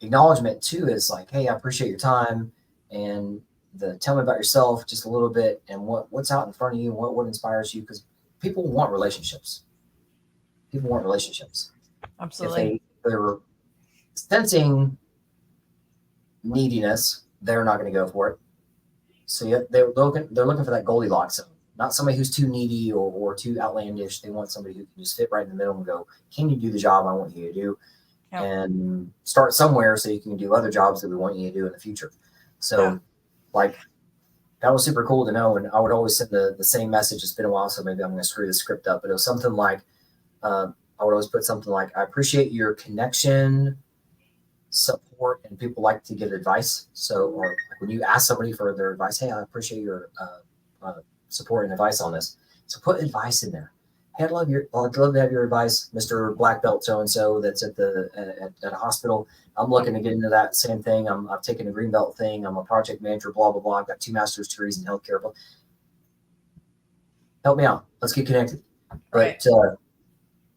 acknowledgement too is like, hey, I appreciate your time, and tell me about yourself just a little bit, and what's out in front of you, and what inspires you, because people want relationships. People want relationships. Absolutely. If they're sensing neediness, they're not going to go for it. So they're looking for that Goldilocks zone, not somebody who's too needy or too outlandish. They want somebody who can just fit right in the middle and go, can you do the job I want you to do? Yep. And start somewhere so you can do other jobs that we want you to do in the future. So like, that was super cool to know. And I would always send the same message. It's been a while, so maybe I'm going to screw the script up, but it was something like, I would always put something like, I appreciate your connection, support, and people like to give advice. So, or like when you ask somebody for their advice, hey, I appreciate your support and advice on this. So put advice in there. Hey, I'd love to have your advice, Mr. Black Belt so-and-so that's at a hospital. I'm looking to get into that same thing. I've taken a green belt thing. I'm a project manager, blah, blah, blah. I've got 2 master's degrees in healthcare. But help me out. Let's get connected. Right. But,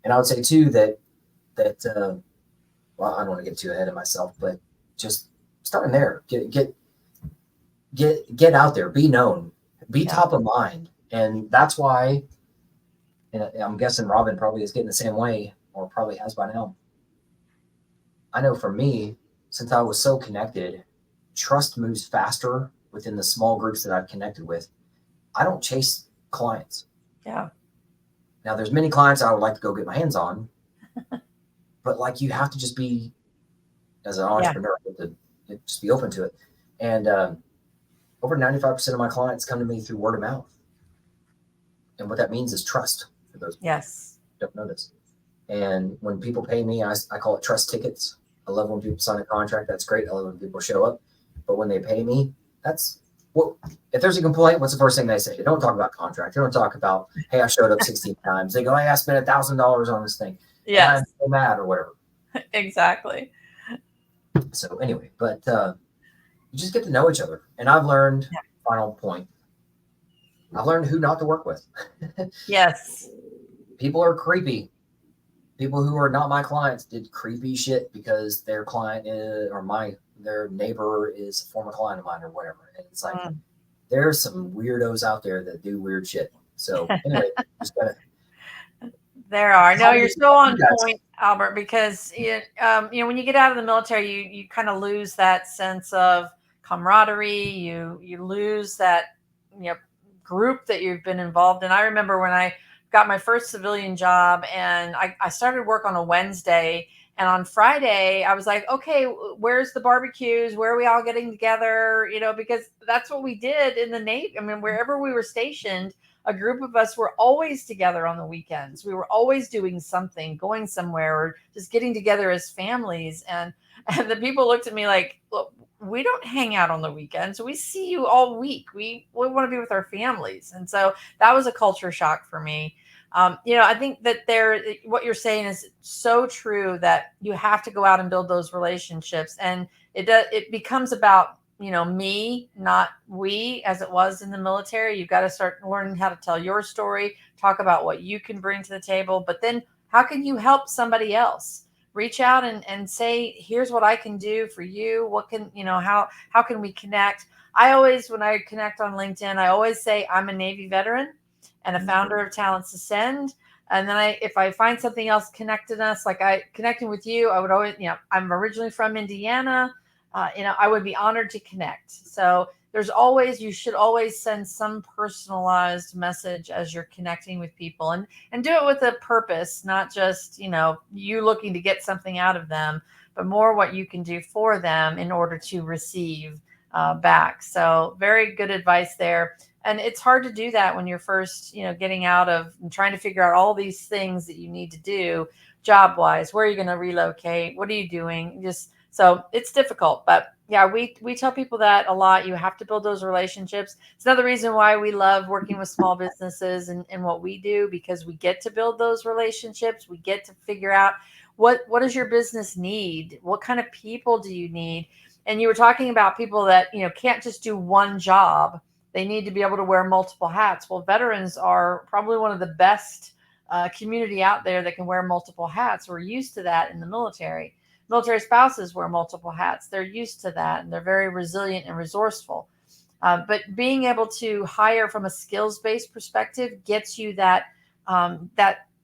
and I would say too that well, I don't want to get too ahead of myself, but just starting there, get out there, be known, be top of mind. And that's why, and I'm guessing Robyn probably is getting the same way, or probably has by now. I know for me, since I was so connected, trust moves faster within the small groups that I've connected with. I don't chase clients. Yeah. Now there's many clients I would like to go get my hands on, but like, you have to just be, as an entrepreneur, just be open to it. And over 95% of my clients come to me through word of mouth. And what that means is trust, for those people who don't know this. And when people pay me, I call it trust tickets. I love when people sign a contract. That's great. I love when people show up. but when they pay me, that's what. If there's a complaint, what's the first thing they say? They don't talk about contract. They don't talk about, hey, I showed up 16 times. They go, hey, I spent $1,000 on this thing, and Yes, I'm so mad or whatever. exactly. So anyway, but you just get to know each other, and I've learned. Final point. I've learned who not to work with. Yes. People are creepy. People who are not my clients did creepy shit because their client is, or their neighbor is a former client of mine or whatever. And it's like, there's some weirdos out there that do weird shit. So anyway, just gotta. There are. No, you're so on guys. point, Albert, because when you get out of the military, you kind of lose that sense of camaraderie. You lose that group that you've been involved in. I remember when I got my first civilian job, and I started work on a Wednesday, and on Friday I was like, okay, where's the barbecues? Where are we all getting together? Because that's what we did in the Navy. I mean, wherever we were stationed, a group of us were always together on the weekends. We were always doing something, going somewhere, or just getting together as families. And the people looked at me like, look, we don't hang out on the weekends. We see you all week. We want to be with our families. And so that was a culture shock for me. I think that what you're saying is so true, that you have to go out and build those relationships. And it becomes about, me, not we, as it was in the military. You've got to start learning how to tell your story, talk about what you can bring to the table, but then how can you help somebody else? Reach out and say, here's what I can do for you. What can, how can we connect? I always, when I connect on LinkedIn, I always say I'm a Navy veteran and a founder of Talents Ascend. And then if I find something else connected us, like I connecting with you, I would always, I'm originally from Indiana. I would be honored to connect. So you should always send some personalized message as you're connecting with people, and do it with a purpose, not just, you looking to get something out of them, but more what you can do for them in order to receive back. So very good advice there. And it's hard to do that when you're first, getting out of and trying to figure out all these things that you need to do job wise. Where are you going to relocate? What are you doing? So it's difficult, but yeah, we tell people that a lot. You have to build those relationships. It's another reason why we love working with small businesses and what we do, because we get to build those relationships. We get to figure out what does your business need? What kind of people do you need? And you were talking about people that, can't just do one job. They need to be able to wear multiple hats. Well, veterans are probably one of the best community out there that can wear multiple hats. We're used to that in the military. Military spouses wear multiple hats. They're used to that, and they're very resilient and resourceful. But being able to hire from a skills-based perspective gets you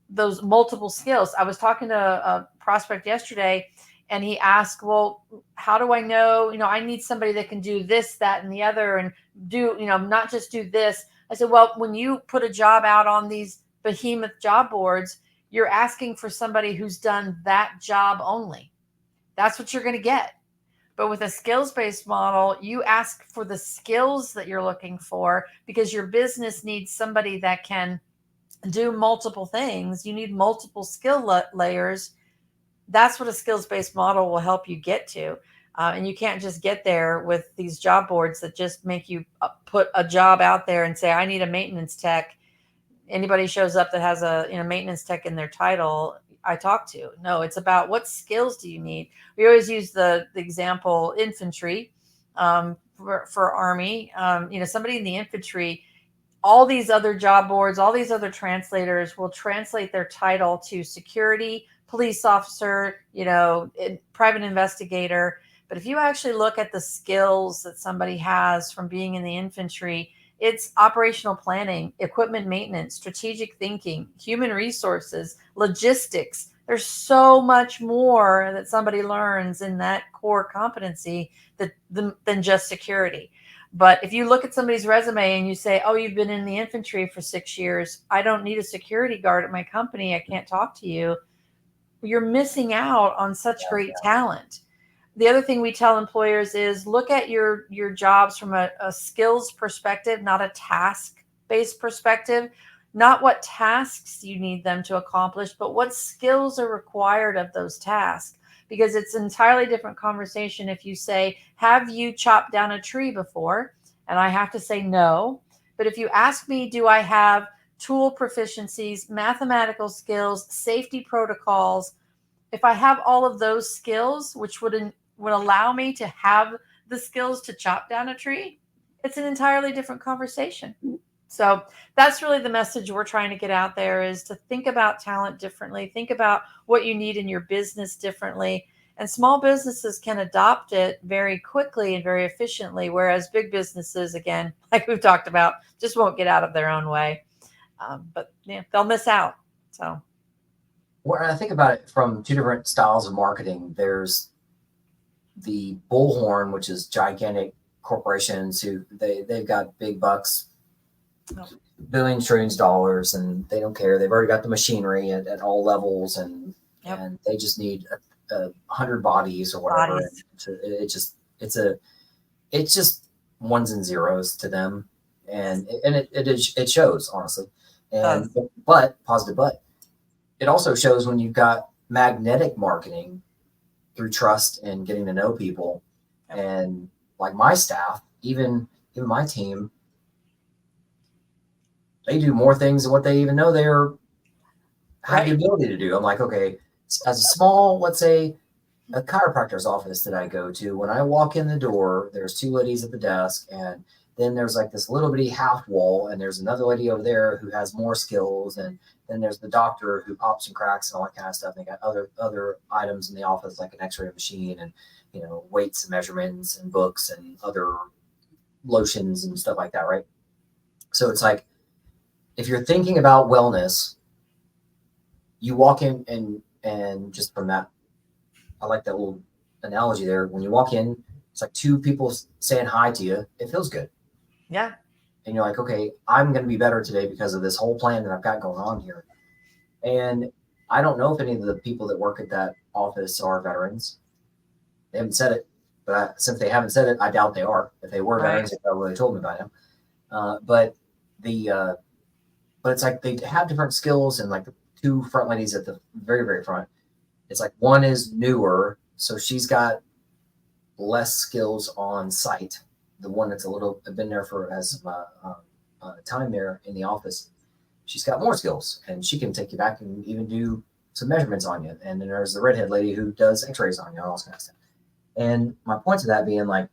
those multiple skills. I was talking to a prospect yesterday, and he asked, well, how do I know, I need somebody that can do this, that, and the other, and do, not just do this. I said, well, when you put a job out on these behemoth job boards, you're asking for somebody who's done that job only. That's what you're going to get. But with a skills-based model, you ask for the skills that you're looking for, because your business needs somebody that can do multiple things. You need multiple skill layers. That's what a skills-based model will help you get to. And you can't just get there with these job boards that just make you put a job out there and say, I need a maintenance tech. Anybody shows up that has a maintenance tech in their title, I talk to. No, it's about what skills do you need. We always use the example infantry for Army. Somebody in the infantry, all these other job boards, all these other translators will translate their title to security, police officer, private investigator. But if you actually look at the skills that somebody has from being in the infantry, it's operational planning, equipment maintenance, strategic thinking, human resources, logistics. There's so much more that somebody learns in that core competency than just security. But if you look at somebody's resume and you say, oh, you've been in the infantry for 6 years, I don't need a security guard at my company, I can't talk to you, you're missing out on such great talent. The other thing we tell employers is look at your jobs from a skills perspective, not a task-based perspective. Not what tasks you need them to accomplish, but what skills are required of those tasks. because it's an entirely different conversation if you say, have you chopped down a tree before? And I have to say no. But if you ask me, do I have tool proficiencies, mathematical skills, safety protocols, if I have all of those skills, which would allow me to have the skills to chop down a tree, it's an entirely different conversation. So that's really the message we're trying to get out there, is to think about talent differently, think about what you need in your business differently. And small businesses can adopt it very quickly and very efficiently, whereas big businesses, again, like we've talked about, just won't get out of their own way. But yeah, they'll miss out. So When I think about it from two different styles of marketing, there's the bullhorn, which is gigantic corporations who they've got big bucks, billions, trillions of dollars, and they don't care. They've already got the machinery at all levels, and they just need 100 bodies or whatever. Bodies. It's just ones and zeros to them, and it shows, honestly. And but it also shows when you've got magnetic marketing through trust and getting to know people. And like my staff, even my team, they do more things than what they even know have the ability to do. I'm like, okay, as a small, let's say, a chiropractor's office that I go to, when I walk in the door, there's two ladies at the desk, and then there's like this little bitty half wall, and there's another lady over there who has more skills, and then there's the doctor who pops and cracks and all that kind of stuff. They got other items in the office like an X-ray machine and weights and measurements and books and other lotions and stuff like that, right? So it's like, if you're thinking about wellness, you walk in and just from that, I like that little analogy there. When you walk in, it's like two people saying hi to you. It feels good. Yeah. And you're like, okay, I'm going to be better today because of this whole plan that I've got going on here. And I don't know if any of the people that work at that office are veterans. They haven't said it, but since they haven't said it, I doubt they are. If they were veterans, they probably would have told me by now. But it's like they have different skills, and like the two front ladies at the very, very front, it's like one is newer, so she's got less skills on site. The one that's been there for time there in the office, she's got more skills, and she can take you back and even do some measurements on you. And then there's the redhead lady who does X-rays on you, all that kind of stuff. And my point to that being like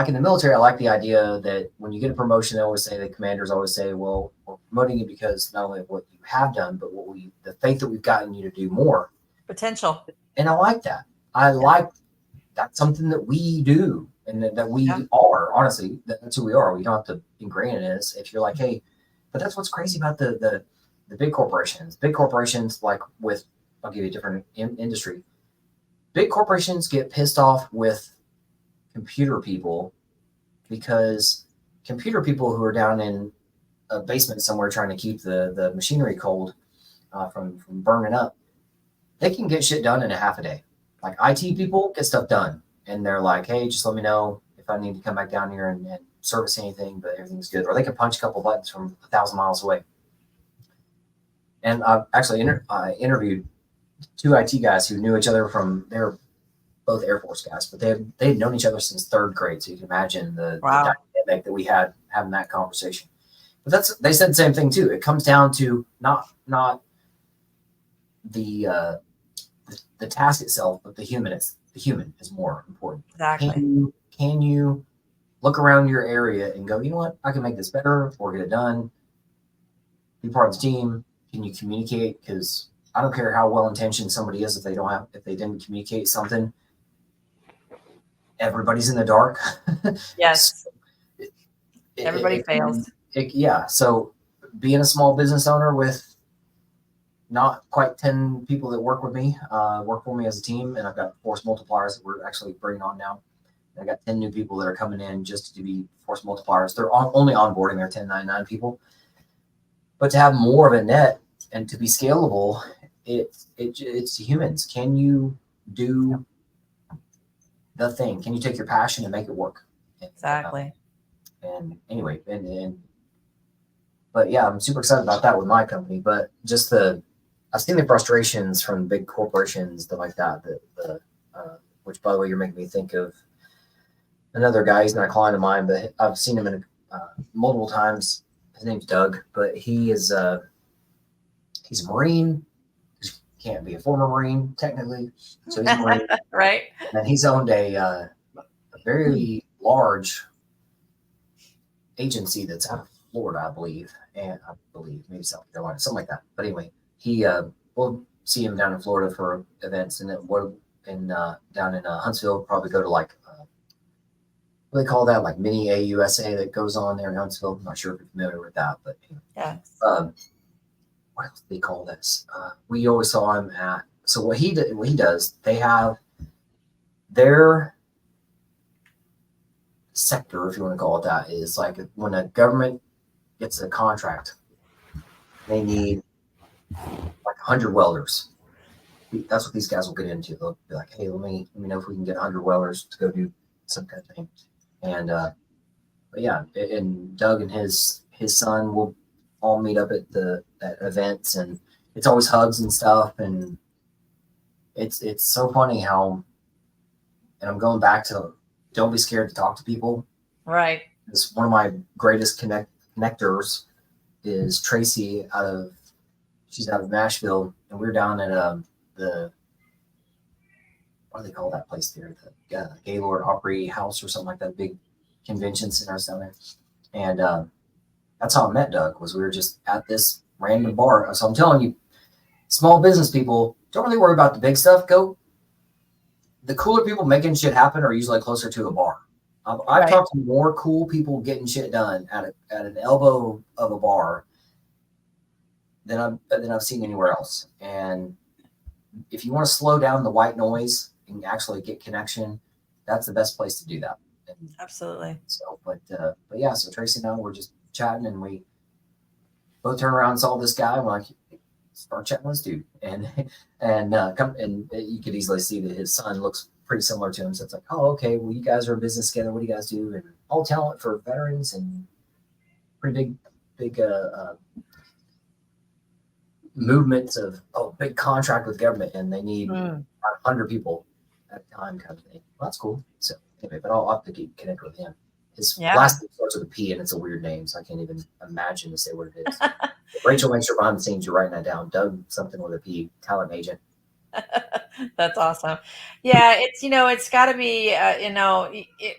in the military, I like the idea that when you get a promotion, the commanders always say, well, we're promoting you because not only of what you have done, but the faith that we've gotten you to do more. Potential. And I like that. Like that's something that we do, and that we are, honestly, that's who we are. We don't have to ingrain it as if you're like, hey, but that's what's crazy about the big corporations. Big corporations, like I'll give you a different industry. Big corporations get pissed off with computer people because computer people who are down in a basement somewhere trying to keep the machinery cold from burning up, they can get shit done in a half a day. Like IT people get stuff done, and they're like, hey, just let me know if I need to come back down here and service anything, but everything's good. Or they can punch a couple buttons from 1,000 miles away. And I've actually interviewed two IT guys who knew each other they're both Air Force guys, but they had known each other since third grade. So you can imagine the dynamic that we had having that conversation. But they said the same thing too. It comes down to not the task itself, but the human is more important. Exactly. Can you look around your area and go, you know what, I can make this better or get it done, be part of the team? Can you communicate? Because I don't care how well intentioned somebody is, if they didn't communicate something, everybody's in the dark. Yes. Everybody fails. So being a small business owner with not quite 10 people that work for me as a team, and I've got force multipliers that we're actually bringing on now. I got 10 new people that are coming in just to be force multipliers. They're only onboarding their 1099 people. But to have more of a net and to be scalable, it's humans. Can you do the thing? Can you take your passion and make it work? Exactly. And anyway, but yeah, I'm super excited about that with my company. But just the I've seen the frustrations from big corporations, stuff like that. Which, by the way, you're making me think of another guy. He's not a client of mine, but I've seen him in multiple times. His name's Doug, but he's a Marine. He can't be a former Marine technically, so he's a Marine, Right. and he's owned a very large agency that's out of Florida, I believe, and I believe maybe South Carolina, something like that. But anyway, we'll see him down in Florida for events, and then down in Huntsville, probably go to like what they call that, like mini AUSA that goes on there in Huntsville. I'm not sure if you're familiar with that, but Yeah. What else do they call this? We always saw him at. So what he does, they have their sector, if you want to call it that, is like when a government gets a contract, they need like 100 welders. That's what these guys will get into. They'll be like, "Hey, let me know if we can get 100 welders to go do some kind of thing." And but yeah, and Doug and his son will all meet up at events, and it's always hugs and stuff, and it's so funny how. And I'm going back to don't be scared to talk to people. Right. It's one of my greatest connectors is Tracy she's out of Nashville, and we're down at the what do they call that place there? The Gaylord Opry House or something like that, big convention center down there. And that's how I met Doug. Was we were just at this random bar. So I'm telling you, small business people don't really worry about the big stuff. The cooler people making shit happen are usually closer to a bar. I've talked to more cool people getting shit done at an elbow of a bar than I've seen anywhere else. And if you want to slow down the white noise and actually get connection, that's the best place to do that. And absolutely. So, but yeah, so Tracy and I were just chatting, and we both turned around and saw this guy. And we're like, start chatting with this dude, and you could easily see that his son looks pretty similar to him. So it's like, oh, okay, well, you guys are in business together. What do you guys do? And all talent for veterans, and pretty big movements of big contract with government, and they need 100 people at a time, kind of thing. Well, that's cool. So anyway, but I'll have to keep connected with him. His last name starts with a P, and it's a weird name, so I can't even imagine to say what it is. Rachel makes sure behind the scenes you're writing that down. Doug something with a P, talent agent. That's awesome. Yeah, it's got to be,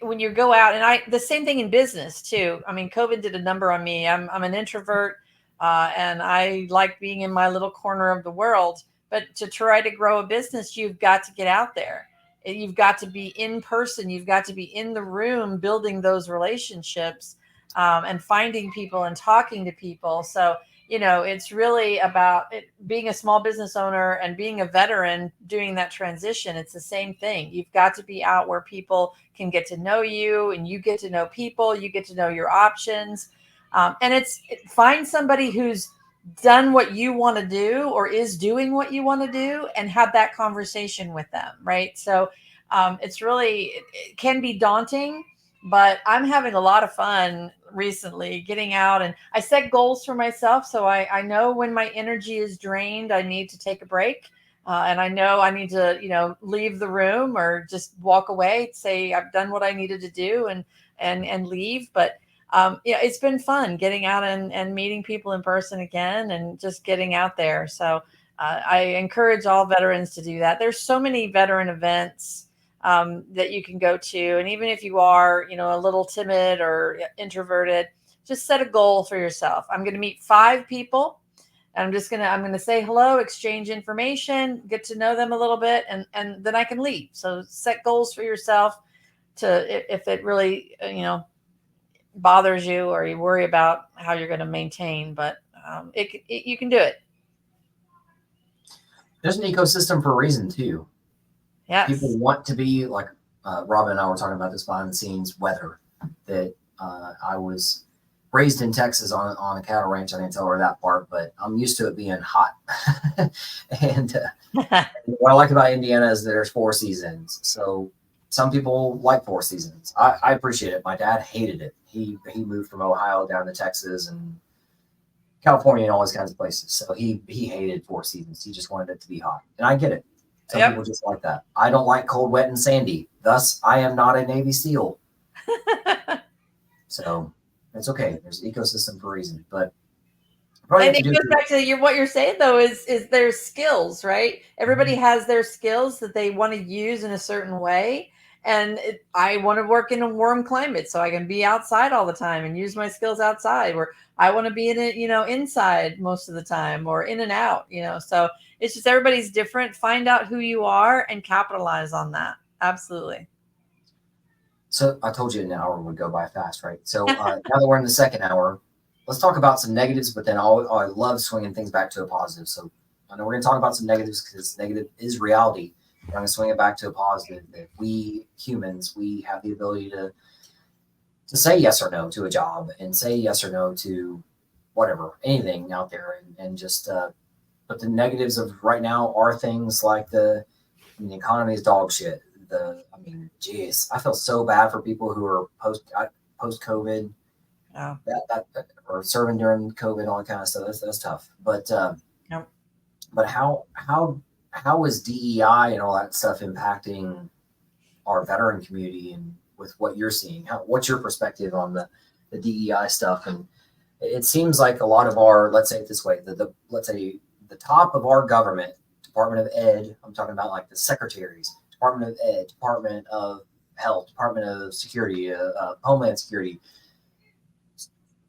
when you go out, and the same thing in business too. I mean, COVID did a number on me. I'm an introvert, and I like being in my little corner of the world. But to try to grow a business, you've got to get out there. You've got to be in person. You've got to be in the room, building those relationships, and finding people and talking to people. So, it's really about being a small business owner and being a veteran doing that transition. It's the same thing. You've got to be out where people can get to know you, and you get to know people, you get to know your options. And find somebody who's done what you want to do or is doing what you want to do, and have that conversation with them. Right. So it can be daunting, but I'm having a lot of fun recently getting out, and I set goals for myself. So I know when my energy is drained, I need to take a break. And I know I need to, leave the room or just walk away, say I've done what I needed to do, and leave. But it's been fun getting out and meeting people in person again, and just getting out there. So I encourage all veterans to do that. There's so many veteran events that you can go to. And even if you are, a little timid or introverted, just set a goal for yourself. I'm going to meet 5 people, and I'm going to say hello, exchange information, get to know them a little bit, and then I can leave. So set goals for yourself if it really, bothers you, or you worry about how you're going to maintain, but you can do it. There's an ecosystem for a reason too. Yes. People want to be like Robyn and I were talking about this behind the scenes weather, that I was raised in Texas on a cattle ranch. I didn't tell her that part, but I'm used to it being hot. And what I like about Indiana is that there's 4 seasons. So some people like 4 seasons. I appreciate it. My dad hated it. He moved from Ohio down to Texas, and California and all those kinds of places. So he hated 4 seasons. He just wanted it to be hot, and I get it. Some Yep. people just like that. I don't like cold, wet, and sandy. Thus, I am not a Navy SEAL. So it's okay. There's an ecosystem for a reason, but probably And have to it do. goes back to what you're saying though is their skills, right? Everybody has their skills that they want to use in a certain way. And I want to work in a warm climate so I can be outside all the time and use my skills outside. Or I want to be in it, inside most of the time or in and out. So it's just everybody's different. Find out who you are and capitalize on that. Absolutely. So I told you an hour would go by fast, right? So now that we're in the second hour, let's talk about some negatives. But then I love swinging things back to a positive. So I know we're going to talk about some negatives because negative is reality. We're going to swing it back to a positive. That we humans, we have the ability to say yes or no to a job and say yes or no to whatever, anything out there, and just. But the negatives of right now are things like the economy is dog shit. Geez, I feel so bad for people who are post COVID, Yeah. that or serving during COVID, all that kind of stuff. That's tough. Yep. But how is DEI and all that stuff impacting our veteran community and with what you're seeing? What's your perspective on the DEI stuff? And it seems like a lot of our, let's say it this way, let's say the top of our government, Department of Ed, I'm talking about like the secretaries, Department of Ed, Department of Health, Department of Security, Homeland Security,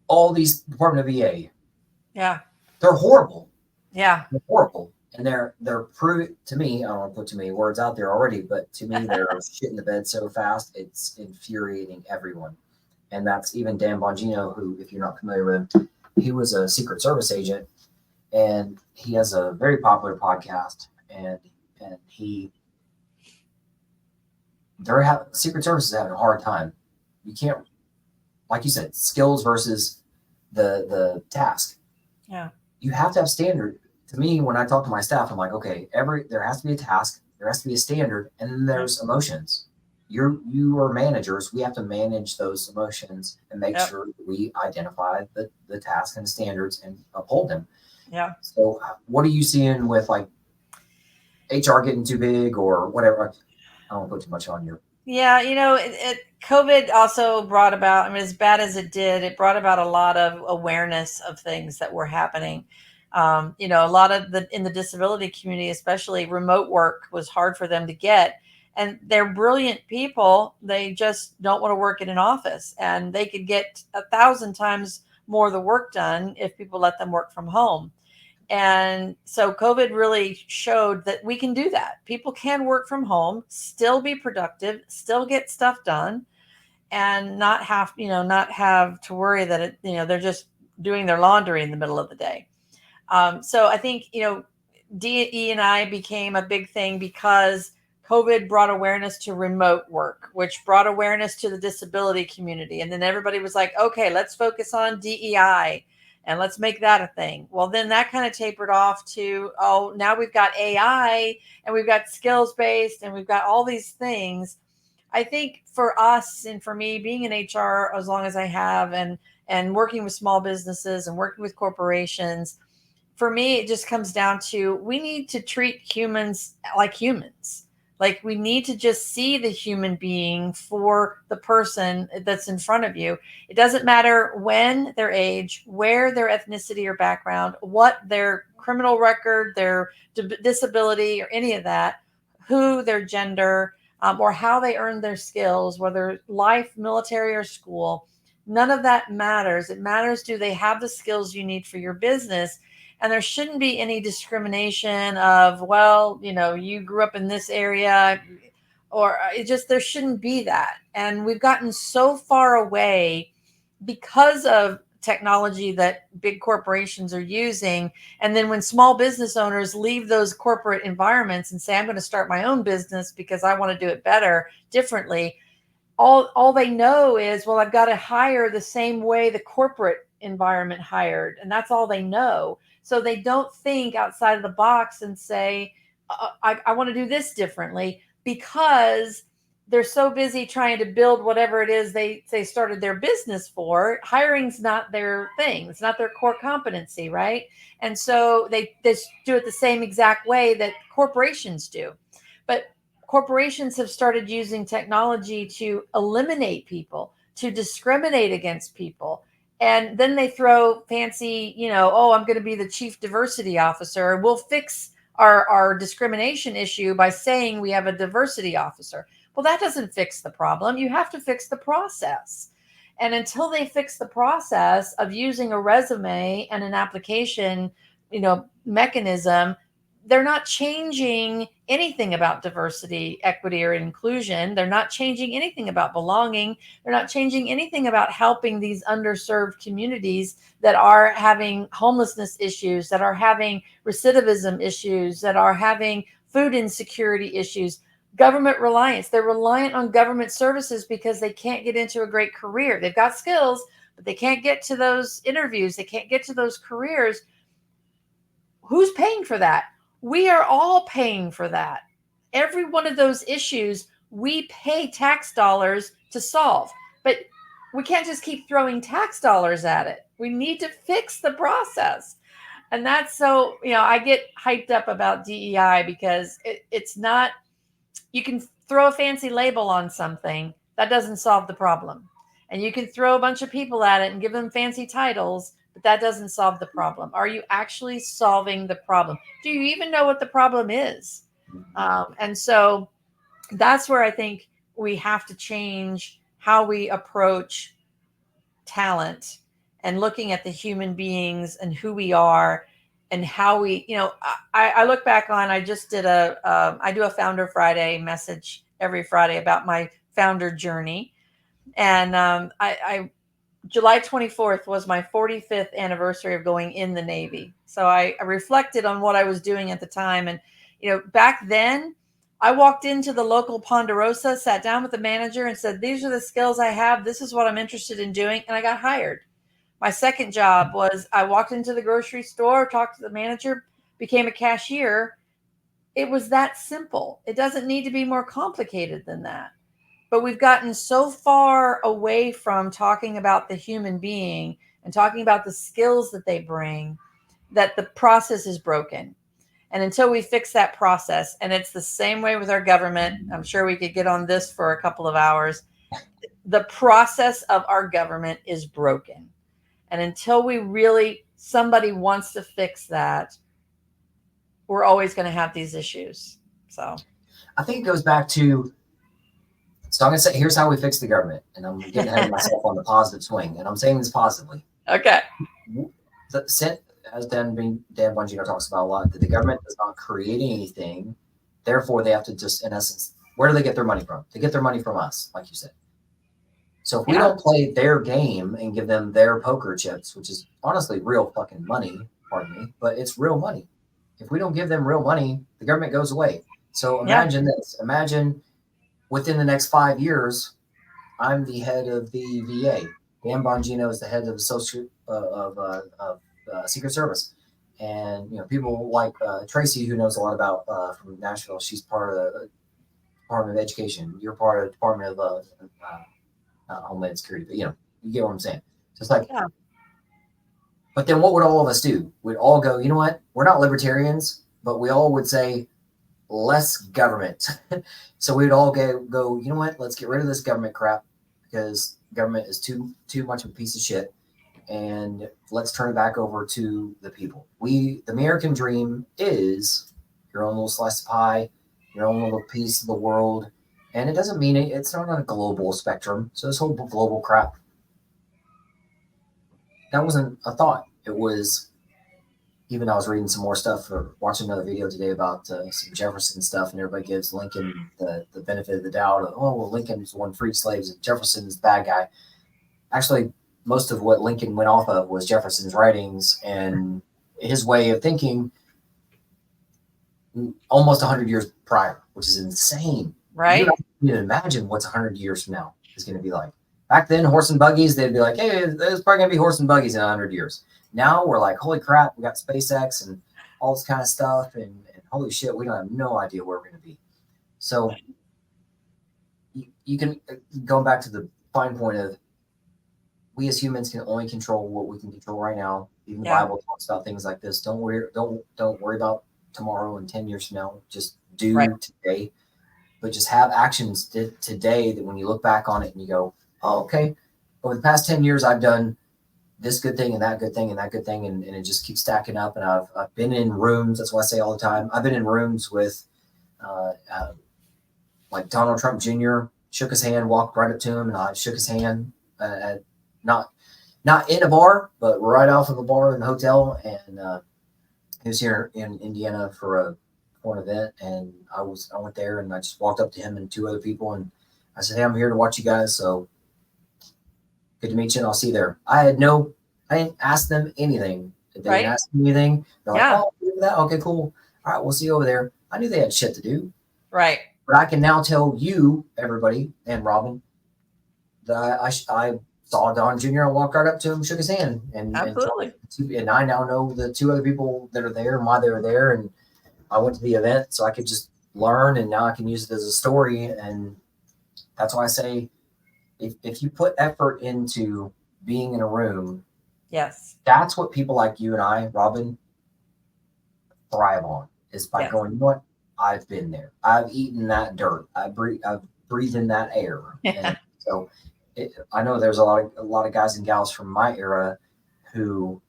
all these Department of VA, Yeah. they're horrible. Yeah. They're horrible. And they're proving to me, I don't want to put too many words out there already, but to me, they're shit in the bed so fast, it's infuriating everyone. And that's even Dan Bongino, who, if you're not familiar with him, he was a Secret Service agent, and he has a very popular podcast. And Secret Service is having a hard time. You can't, like you said, skills versus the task. Yeah. You have to have standard. To me, when I talk to my staff, I'm like, okay, there has to be a task, there has to be a standard, and then there's emotions. You are managers. We have to manage those emotions and make Yep. sure that we identify the task and the standards and uphold them. Yeah. So, what are you seeing with like HR getting too big or whatever? I don't put too much on you. Yeah, COVID also brought about, I mean, as bad as it did, it brought about a lot of awareness of things that were happening. A lot of in the disability community, especially remote work was hard for them to get. And they're brilliant people. They just don't want to work in an office, and they could get 1,000 times more of the work done if people let them work from home. And so COVID really showed that we can do that. People can work from home, still be productive, still get stuff done, and not have to worry that they're just doing their laundry in the middle of the day. So I think, DE and I became a big thing because COVID brought awareness to remote work, which brought awareness to the disability community. And then everybody was like, okay, let's focus on DEI and let's make that a thing. Well, then that kind of tapered off to, oh, now we've got AI and we've got skills based and we've got all these things. I think for us and for me being in HR as long as I have and working with small businesses and working with corporations, for me, it just comes down to we need to treat humans like humans. Like we need to just see the human being for the person that's in front of you. It doesn't matter when, their age, where their ethnicity or background, what their criminal record, their disability, or any of that, who their gender, or how they earned their skills, whether life, military, or school. None of that matters. It matters, do they have the skills you need for your business? And there shouldn't be any discrimination of, well, you grew up in this area, or there shouldn't be that. And we've gotten so far away because of technology that big corporations are using. And then when small business owners leave those corporate environments and say, I'm going to start my own business because I want to do it better, differently, all they know is, well, I've got to hire the same way the corporate environment hired, and that's all they know. So they don't think outside of the box and say, I want to do this differently, because they're so busy trying to build whatever it is they started their business for. Hiring's not their thing. It's not their core competency, right? And so they do it the same exact way that corporations do. But corporations have started using technology to eliminate people, to discriminate against people. And then they throw fancy, oh, I'm going to be the chief diversity officer. We'll fix our discrimination issue by saying we have a diversity officer. Well, that doesn't fix the problem. You have to fix the process. And until they fix the process of using a resume and an application, mechanism, they're not changing anything about diversity, equity, or inclusion. They're not changing anything about belonging. They're not changing anything about helping these underserved communities that are having homelessness issues, that are having recidivism issues, that are having food insecurity issues. Government reliance. They're reliant on government services because they can't get into a great career. They've got skills, but they can't get to those interviews. They can't get to those careers. Who's paying for that? We are all paying for that. Every one of those issues, we pay tax dollars to solve. But we can't just keep throwing tax dollars at it. We need to fix the process. And that's so, I get hyped up about DEI because it's not, you can throw a fancy label on something. That doesn't solve the problem. And you can throw a bunch of people at it and give them fancy titles, but that doesn't solve the problem. Are you actually solving the problem? Do you even know what the problem is? And so that's where I think we have to change how we approach talent and looking at the human beings and who we are and how we, I look back on, I just did I do a Founder Friday message every Friday about my founder journey. And I July 24th was my 45th anniversary of going in the Navy. So I reflected on what I was doing at the time. And, back then I walked into the local Ponderosa, sat down with the manager and said, these are the skills I have. This is what I'm interested in doing. And I got hired. My second job was I walked into the grocery store, talked to the manager, became a cashier. It was that simple. It doesn't need to be more complicated than that. But we've gotten so far away from talking about the human being and talking about the skills that they bring that the process is broken. And until we fix that process, and it's the same way with our government, I'm sure we could get on this for a couple of hours. The process of our government is broken. And until somebody wants to fix that, we're always going to have these issues. So I think it goes back to, so I'm going to say, here's how we fix the government. And I'm getting ahead of myself on the positive swing. And I'm saying this positively. Okay. As Dan Bongino talks about a lot, that the government does not create anything. Therefore, they have to just, in essence, where do they get their money from? They get their money from us, like you said. So if we don't play their game and give them their poker chips, which is honestly real fucking money, pardon me, but it's real money. If we don't give them real money, the government goes away. So imagine this. Imagine within the next 5 years, I'm the head of the VA. Dan Bongino is the head of Secret Service. And, people like Tracy, who knows a lot about from Nashville, she's part of the Department of Education. You're part of the Department of Homeland Security, but you get what I'm saying. Just like, but then what would all of us do? We'd all go, you know what? We're not libertarians, but we all would say less government. So we'd all go, you know what? Let's get rid of this government crap because government is too much of a piece of shit. And let's turn it back over to the people. The American dream is your own little slice of pie, your own little piece of the world. And it doesn't mean it's not on a global spectrum. So this whole global crap, that wasn't a thought. It was, even I was reading some more stuff or watching another video today about some Jefferson stuff, and everybody gives Lincoln the benefit of the doubt of, oh, well, Lincoln's one freed slaves and Jefferson's the bad guy. Actually, most of what Lincoln went off of was Jefferson's writings and his way of thinking almost 100 years prior, which is insane. Right. You don't even imagine what's 100 years from now is going to be like. Back then, horse and buggies, they'd be like, hey, there's probably going to be horse and buggies in 100 years. Now we're like, holy crap, we got SpaceX and all this kind of stuff. And holy shit, we don't have no idea where we're going to be. So you can go back to the fine point of we as humans can only control what we can control right now. Even the Yeah. Bible talks about things like this. Don't worry about tomorrow and 10 years from now. Just do Right. today, but just have actions today that when you look back on it and you go, oh, okay, over the past 10 years, I've done this good thing and that good thing and that good thing. And it just keeps stacking up. And I've been in rooms. That's what I say all the time. I've been in rooms with like Donald Trump Jr., shook his hand, walked right up to him, and I shook his hand at not in a bar, but right off of a bar in the hotel. And he was here in Indiana for an event, and I went there and I just walked up to him and two other people, and I said, "Hey, I'm here to watch you guys. So good to meet you, and I'll see you there." I didn't ask them anything. They didn't ask me anything. They're like, "Oh, you do that? Okay, cool. All right, we'll see you over there." I knew they had shit to do. Right. But I can now tell you, everybody, and Robyn, that I saw Don Jr. I walked right up to him, shook his hand, and Absolutely. and I now know the two other people that are there and why they were there, and I went to the event so I could just learn, and now I can use it as a story. And that's why I say, if you put effort into being in a room, yes, that's what people like you and I, Robyn, thrive on, is by going, you know what? I've been there. I've eaten that dirt. I've breathed in that air. And so I know there's a lot of guys and gals from my era who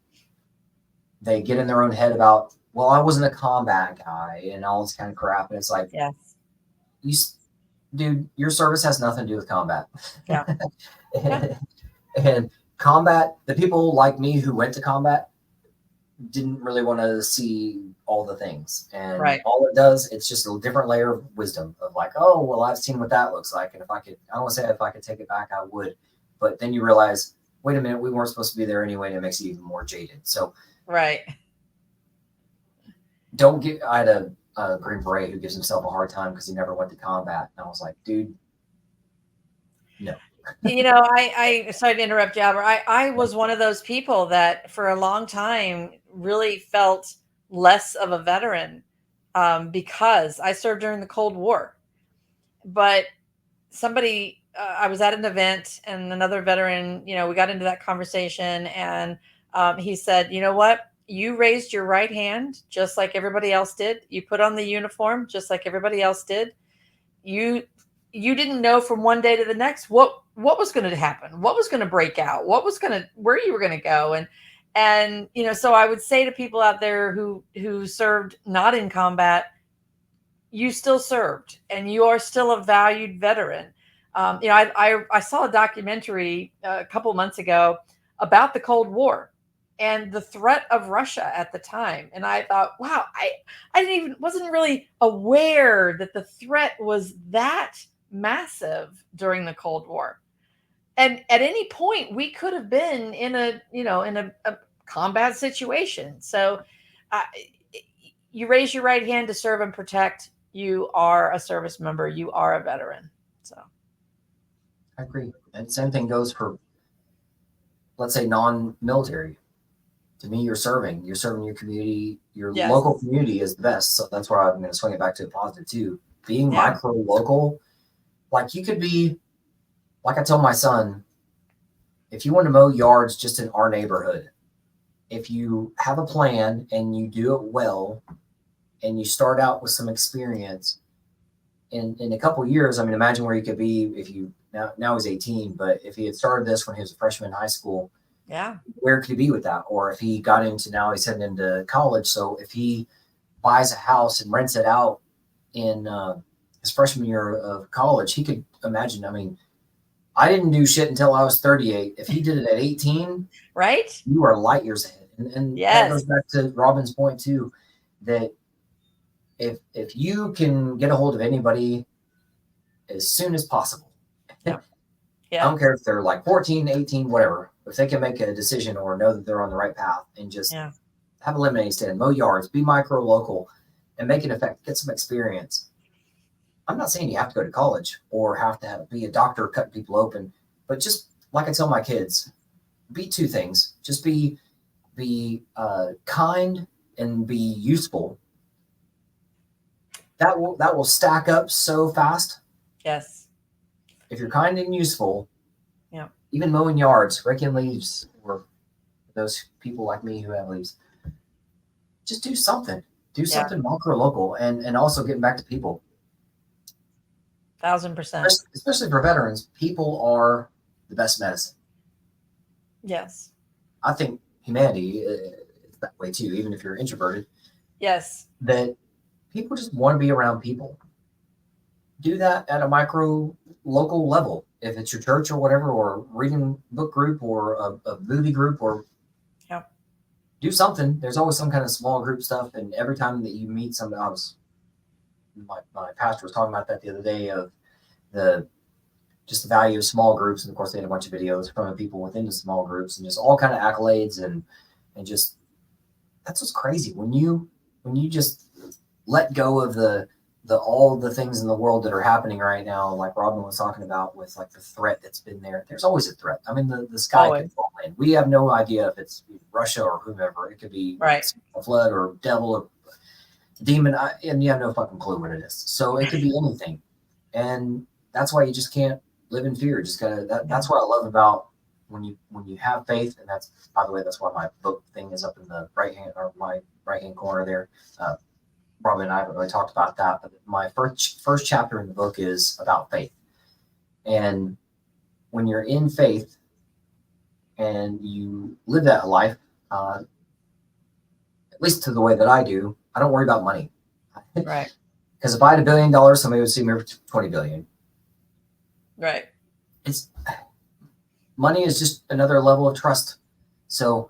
they get in their own head about, well, I wasn't a combat guy and all this kind of crap. And it's like, dude, your service has nothing to do with combat. Yeah. And combat, the people like me who went to combat didn't really want to see all the things. And all it does, it's just a different layer of wisdom of like, oh, well, I've seen what that looks like. And if I don't want to say if I could take it back, I would. But then you realize, wait a minute, we weren't supposed to be there anyway. And it makes it even more jaded. So don't get, I had a Green Beret who gives himself a hard time because he never went to combat. And I was like, dude, no. I sorry to interrupt you, Albert. I was one of those people that for a long time really felt less of a veteran because I served during the Cold War. But somebody, I was at an event and another veteran, we got into that conversation and he said, you know what? You raised your right hand just like everybody else did. You put on the uniform just like everybody else did. You didn't know from one day to the next what was going to happen, what was going to break out, where you were going to go. And so I would say to people out there who served not in combat, you still served and you are still a valued veteran. I saw a documentary a couple months ago about the Cold War and the threat of Russia at the time. And I thought, wow, I wasn't really aware that the threat was that massive during the Cold War. And at any point we could have been in a combat situation. So you raise your right hand to serve and protect. You are a service member. You are a veteran. So I agree. And same thing goes for, let's say, non-military. To me, you're serving your community. Your local community is the best. So that's where I'm going to swing it back to a positive too. Being micro local, like you could be, like I told my son, if you want to mow yards just in our neighborhood, if you have a plan and you do it well, and you start out with some experience, in a couple of years, I mean, imagine where you could be if you now he's 18, but if he had started this when he was a freshman in high school, where could he be with that? Or if he got into, now he's heading into college. So if he buys a house and rents it out in his freshman year of college, he could imagine. I mean, I didn't do shit until I was 38. If he did it at 18, right, you are light years ahead. And that goes back to Robyn's point too, that if you can get a hold of anybody as soon as possible, I don't care if they're like 14, 18, whatever, if they can make a decision or know that they're on the right path and just have a lemonade stand, mow yards, be micro local, and make an effect, get some experience. I'm not saying you have to go to college or have to be a doctor cutting people open, but just like I tell my kids, be two things. Just be kind and be useful. That will stack up so fast. Yes. if you're kind and useful, Yeah. even mowing yards, raking leaves, or those people like me who have leaves, just do something. Do Yeah. something micro local, and also getting back to people. 1000%. Especially for veterans, people are the best medicine. Yes. I think humanity is that way too, even if you're introverted. Yes. That people just want to be around people. Do that at a micro local level. If it's your church or whatever, or reading book group or a movie group, or do something. There's always some kind of small group stuff. And every time that you meet somebody, my pastor was talking about that the other day, of the just the value of small groups. And of course, they had a bunch of videos from the people within the small groups, and just all kind of accolades, and just that's what's crazy when you just let go of the all the things in the world that are happening right now, like Robyn was talking about, with like the threat that's been there. There's always a threat. I mean, the sky could fall in. We have no idea if it's Russia or whomever. It could be a flood or devil or demon, and you have no fucking clue what it is. So it could be anything, and that's why you just can't live in fear. Just gotta. That's what I love about when you have faith, and that's, by the way, that's why my book thing is up in the right hand, or my right hand corner there. Robyn and I haven't really talked about that, but my first chapter in the book is about faith. And when you're in faith and you live that life, at least to the way that I do, I don't worry about money. Right. Because if I had $1 billion, somebody would see me for 20 billion. Right. Money is just another level of trust. So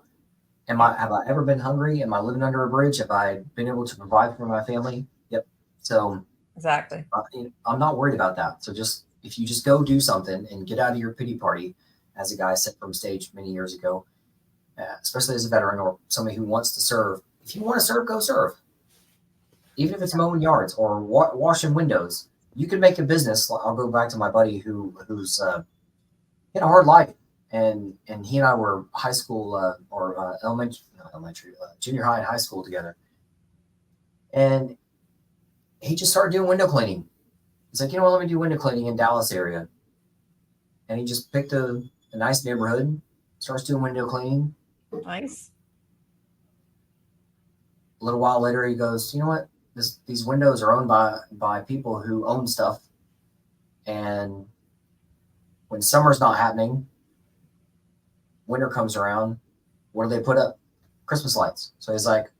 have I ever been hungry? Am I living under a bridge? Have I been able to provide for my family? Yep. So exactly. I'm not worried about that. So if you just go do something and get out of your pity party, as a guy said from stage many years ago, especially as a veteran or somebody who wants to serve. If you want to serve, go serve. Even if it's mowing yards or washing windows, you can make a business. I'll go back to my buddy who's had a hard life. And he and I were high school junior high and high school together. And he just started doing window cleaning. He's like, let me do window cleaning in Dallas area. And he just picked a nice neighborhood, starts doing window cleaning. Nice. A little while later, he goes, you know what? These windows are owned by people who own stuff. And when summer's not happening, winter comes around, what do they put up? Christmas lights. So he's like,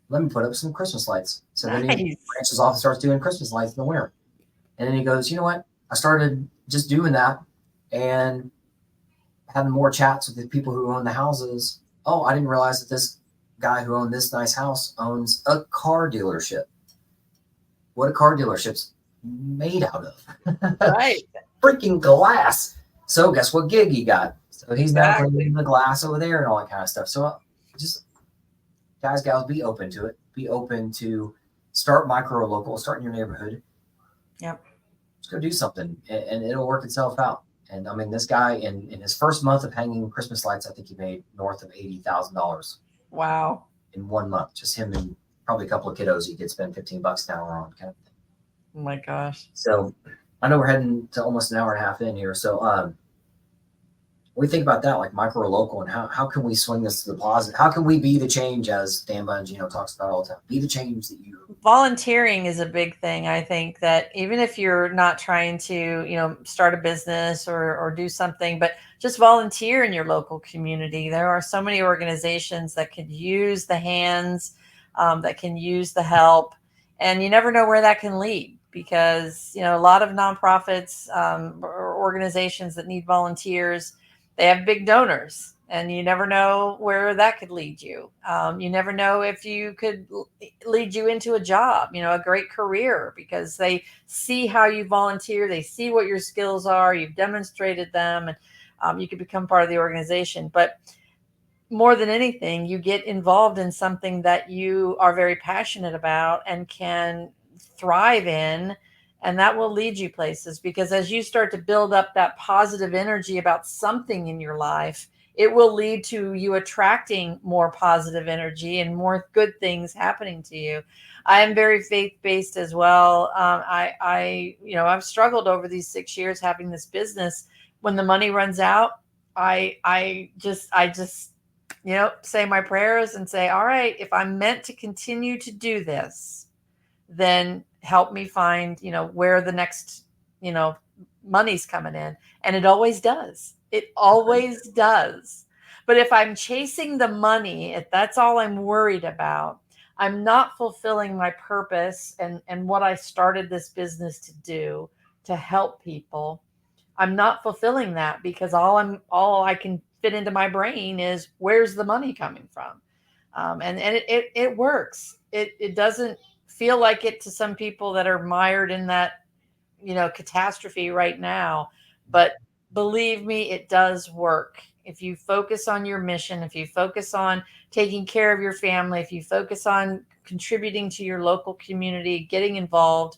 let me put up some Christmas lights. So then he branches off and starts doing Christmas lights in the winter. And then he goes, you know what? I started just doing that and having more chats with the people who own the houses. Oh, I didn't realize that this guy who owned this nice house owns a car dealership. What a car dealership's made out of. Right. Freaking glass. So guess what gig he got? So he's now cleaning the glass over there and all that kind of stuff. So just guys, gals, be open to it. Be open to start micro local, start in your neighborhood. Yep. Just go do something and it'll work itself out. And I mean, this guy in his first month of hanging Christmas lights, I think he made north of $80,000. Wow. In 1 month. Just him and probably a couple of kiddos he could spend $15 an hour on, kind of thing. Oh my gosh. So I know we're heading to almost an hour and a half in here. So we think about that, like micro local, and how can we swing this to the positive? How can we be the change, as Dan Bongino talks about all the time? Be the change that you. Volunteering is a big thing. I think that even if you're not trying to, start a business or do something, but just volunteer in your local community. There are so many organizations that could use the hands, that can use the help, and you never know where that can lead, because a lot of nonprofits or organizations that need volunteers, they have big donors, and you never know where that could lead you. You never know if you could lead you into a job, a great career, because they see how you volunteer. They see what your skills are. You've demonstrated them, and you could become part of the organization. But more than anything, you get involved in something that you are very passionate about and can thrive in, And that will lead you places, because as you start to build up that positive energy about something in your life, it will lead to you attracting more positive energy and more good things happening to you. I am very faith based as well. I've struggled over these 6 years having this business. When the money runs out, I just say my prayers and say, all right, if I'm meant to continue to do this, then help me find, where the next, you know, money's coming in. And it always does. It always does. But if I'm chasing the money, if that's all I'm worried about, I'm not fulfilling my purpose and what I started this business to do, to help people. I'm not fulfilling that, because all I can fit into my brain is, where's the money coming from? And it works. It doesn't feel like it to some people that are mired in that, catastrophe right now. But believe me, it does work. If you focus on your mission, if you focus on taking care of your family, if you focus on contributing to your local community, getting involved,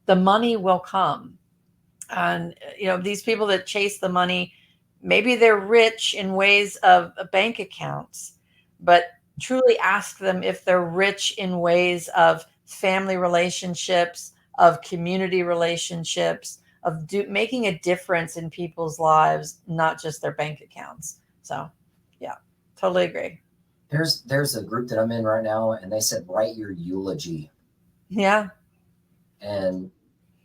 the money will come. And these people that chase the money, maybe they're rich in ways of bank accounts, but truly ask them if they're rich in ways of family relationships, of community relationships, of making a difference in people's lives, not just their bank accounts. So yeah, totally agree. There's a group that I'm in right now, and they said write your eulogy. Yeah. And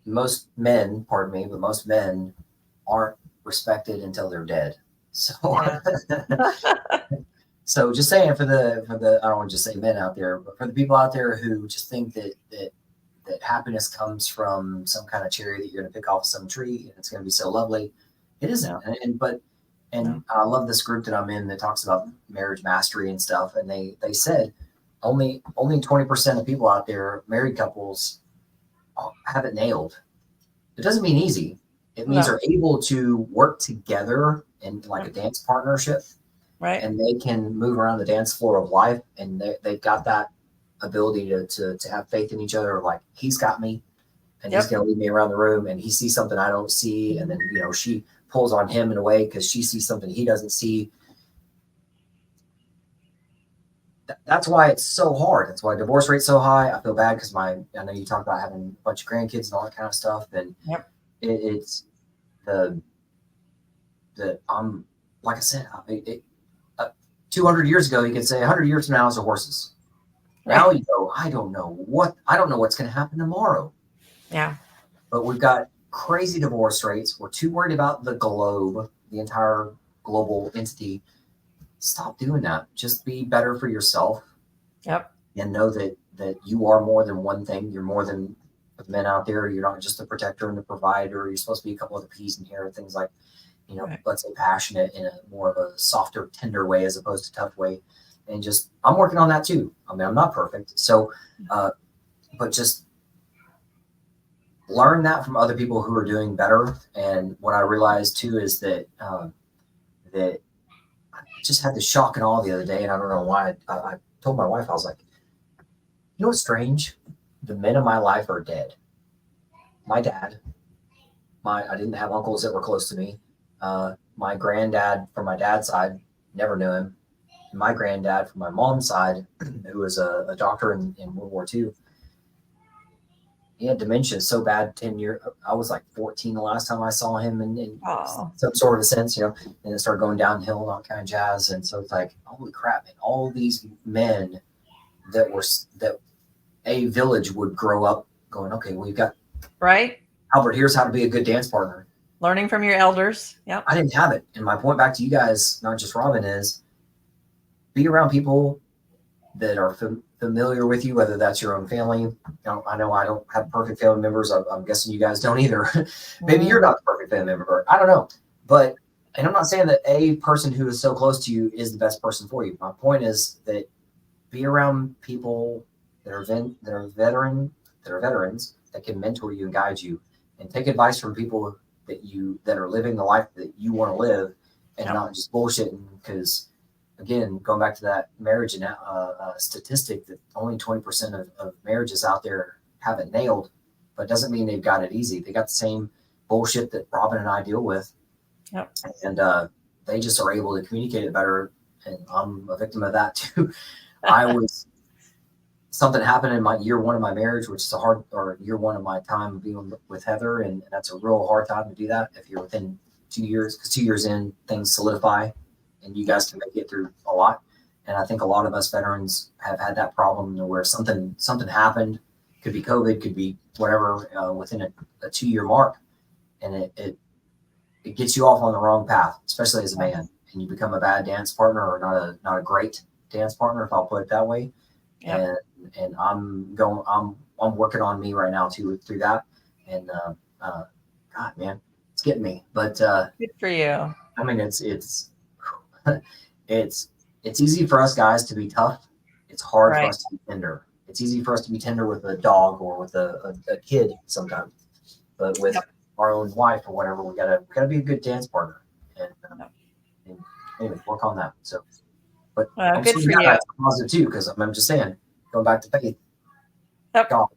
most men, pardon me, but most men aren't respected until they're dead. So Yeah. so just saying, for the I don't want to just say men out there, but for the people out there who just think that happiness comes from some kind of cherry that you're going to pick off some tree and it's going to be so lovely. It isn't. No. And I love this group that I'm in that talks about marriage mastery and stuff. And they said only 20% of people out there, married couples, have it nailed. It doesn't mean easy. It means No. they're able to work together in like a dance partnership, Right. and they can move around the dance floor of life, and they've got that ability to have faith in each other. Like, he's got me, and he's Yep. going to lead me around the room, and he sees something I don't see, and then she pulls on him in a way because she sees something he doesn't see. That's why it's so hard. That's why divorce rate's so high. I feel bad because I know you talk about having a bunch of grandkids and all that kind of stuff, and Yep. it's the I'm like I said, 200 years ago you could say 100 years from now is the horses. Now Right. you go, I don't know what's going to happen tomorrow. Yeah. But we've got crazy divorce rates. We're too worried about the globe, the entire global entity. Stop doing that. Just be better for yourself. Yep. And know that you are more than one thing. You're more than the men out there. You're not just the protector and the provider. You're supposed to be a couple of the P's in here, things like, Right. let's say passionate in a more of a softer, tender way as opposed to tough way. And just, I'm working on that too. I mean, I'm not perfect. So, but just learn that from other people who are doing better. And what I realized too is that that I just had the shock and awe the other day, and I don't know why. I told my wife, I was like, you know what's strange? The men in my life are dead. My dad, I didn't have uncles that were close to me. My granddad from my dad's side, never knew him. And my granddad from my mom's side, who was a doctor in World War II, he had dementia so bad 10 years. I was like 14 the last time I saw him in Oh. some sort of a sense, and it started going downhill and all kind of jazz. And so it's like, holy crap, man, all these men that a village would grow up going, okay, we've got Right. Albert, here's how to be a good dance partner. Learning from your elders. Yep. I didn't have it. And my point back to you guys, not just Robyn, is be around people that are familiar with you, whether that's your own family. I know I don't have perfect family members. I'm guessing you guys don't either. Maybe you're not the perfect family member. I don't know. But, and I'm not saying that a person who is so close to you is the best person for you. My point is that be around people that are veterans that can mentor you and guide you, and take advice from people that are living the life that you want to live, and Yep. not just bullshitting. Because again, going back to that marriage statistic that only 20% of marriages out there have it nailed. but doesn't mean they've got it easy. They got the same bullshit that Robyn and I deal with. Yep. And they just are able to communicate it better. And I'm a victim of that too. I was, something happened in my year one of my marriage, which is or year one of my time being with Heather. And that's a real hard time to do that if you're within 2 years, because 2 years in, things solidify and you guys can make it through a lot. And I think a lot of us veterans have had that problem where something happened, could be COVID, could be whatever, within a 2 year mark. And it gets you off on the wrong path, especially as a man, and you become a bad dance partner or not a great dance partner, if I'll put it that way. Yep. And I'm working on me right now too through that. And God, man, it's getting me. But good for you. I mean, it's easy for us guys to be tough. It's hard for us to be tender. It's easy for us to be tender with a dog or with a kid sometimes, but with our own wife or whatever, we gotta be a good dance partner. And anyway, work on that. So, but good for you. Positive too, because I'm just saying, going back to faith. Yep. God.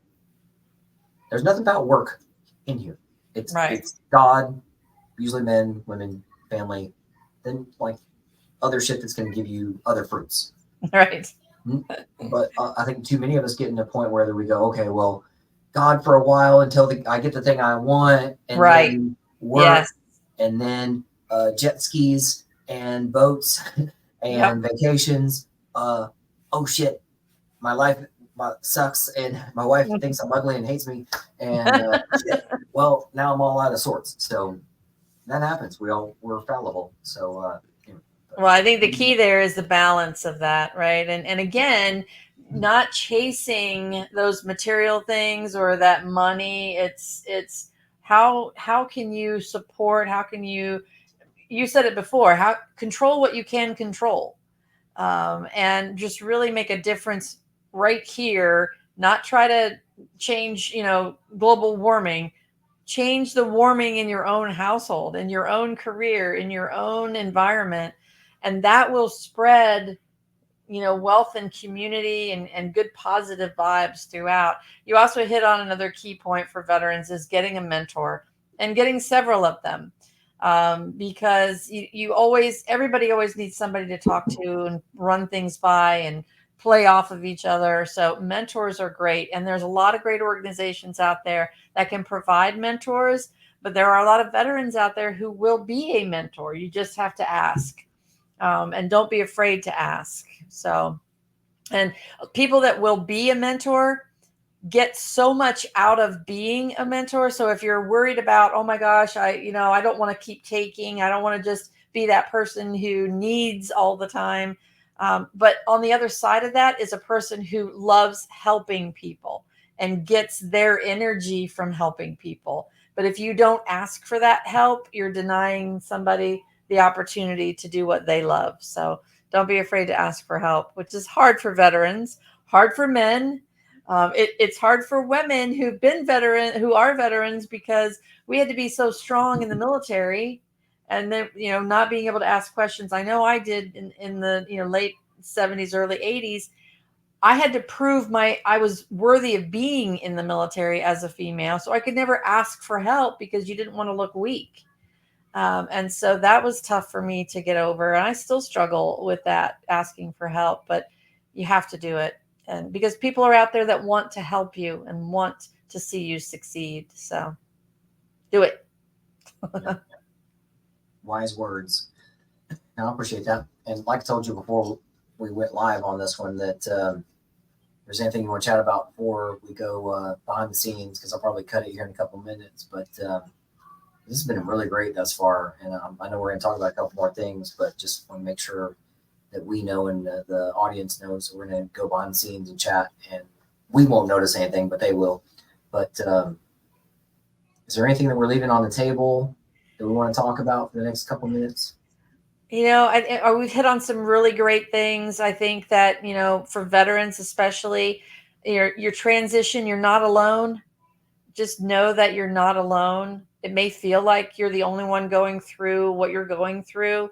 There's nothing about work in here. It's God, usually men, women, family, then like other shit that's going to give you other fruits. Right. But I think too many of us get in a point where we go, okay, well, God for a while until I get the thing I want, and then work, and then jet skis and boats and vacations. Oh shit, my life sucks, and my wife thinks I'm ugly and hates me, and shit. Well, now I'm all out of sorts. So that happens. We're fallible. So well, I think the key there is the balance of that, right? And again, not chasing those material things or that money. It's how can you support? How can you said it before? How control what you can control, and just really make a difference right here. Not try to change, global warming. Change the warming in your own household, in your own career, in your own environment. And that will spread, wealth and community and good positive vibes throughout. You also hit on another key point for veterans is getting a mentor and getting several of them. Because everybody always needs somebody to talk to and run things by and play off of each other. So mentors are great. And there's a lot of great organizations out there that can provide mentors, but there are a lot of veterans out there who will be a mentor. You just have to ask. And don't be afraid to ask. So, and people that will be a mentor get so much out of being a mentor. So if you're worried about, oh my gosh, I don't want to keep taking, I don't want to just be that person who needs all the time. But on the other side of that is a person who loves helping people and gets their energy from helping people. But if you don't ask for that help, you're denying somebody the opportunity to do what they love. So don't be afraid to ask for help, which is hard for veterans, hard for men. It's hard for women who are veterans, because we had to be so strong in the military, and then, not being able to ask questions. I know I did in the, late 70s, early 80s. I had to prove I was worthy of being in the military as a female. So I could never ask for help because you didn't want to look weak. And so that was tough for me to get over. And I still struggle with that, asking for help, but you have to do it. And because people are out there that want to help you and want to see you succeed. So do it. Wise words. And I appreciate that. And like I told you before we went live on this one, that if there's anything you want to chat about before we go behind the scenes, because I'll probably cut it here in a couple minutes, but this has been really great thus far. And I know we're going to talk about a couple more things, but just want to make sure that we know and the audience knows. So we're going to go behind the scenes and chat, and we won't notice anything, but they will. But is there anything that we're leaving on the table that we want to talk about for the next couple minutes? We've hit on some really great things. I think that, for veterans, especially your transition, you're not alone. Just know that you're not alone. It may feel like you're the only one going through what you're going through,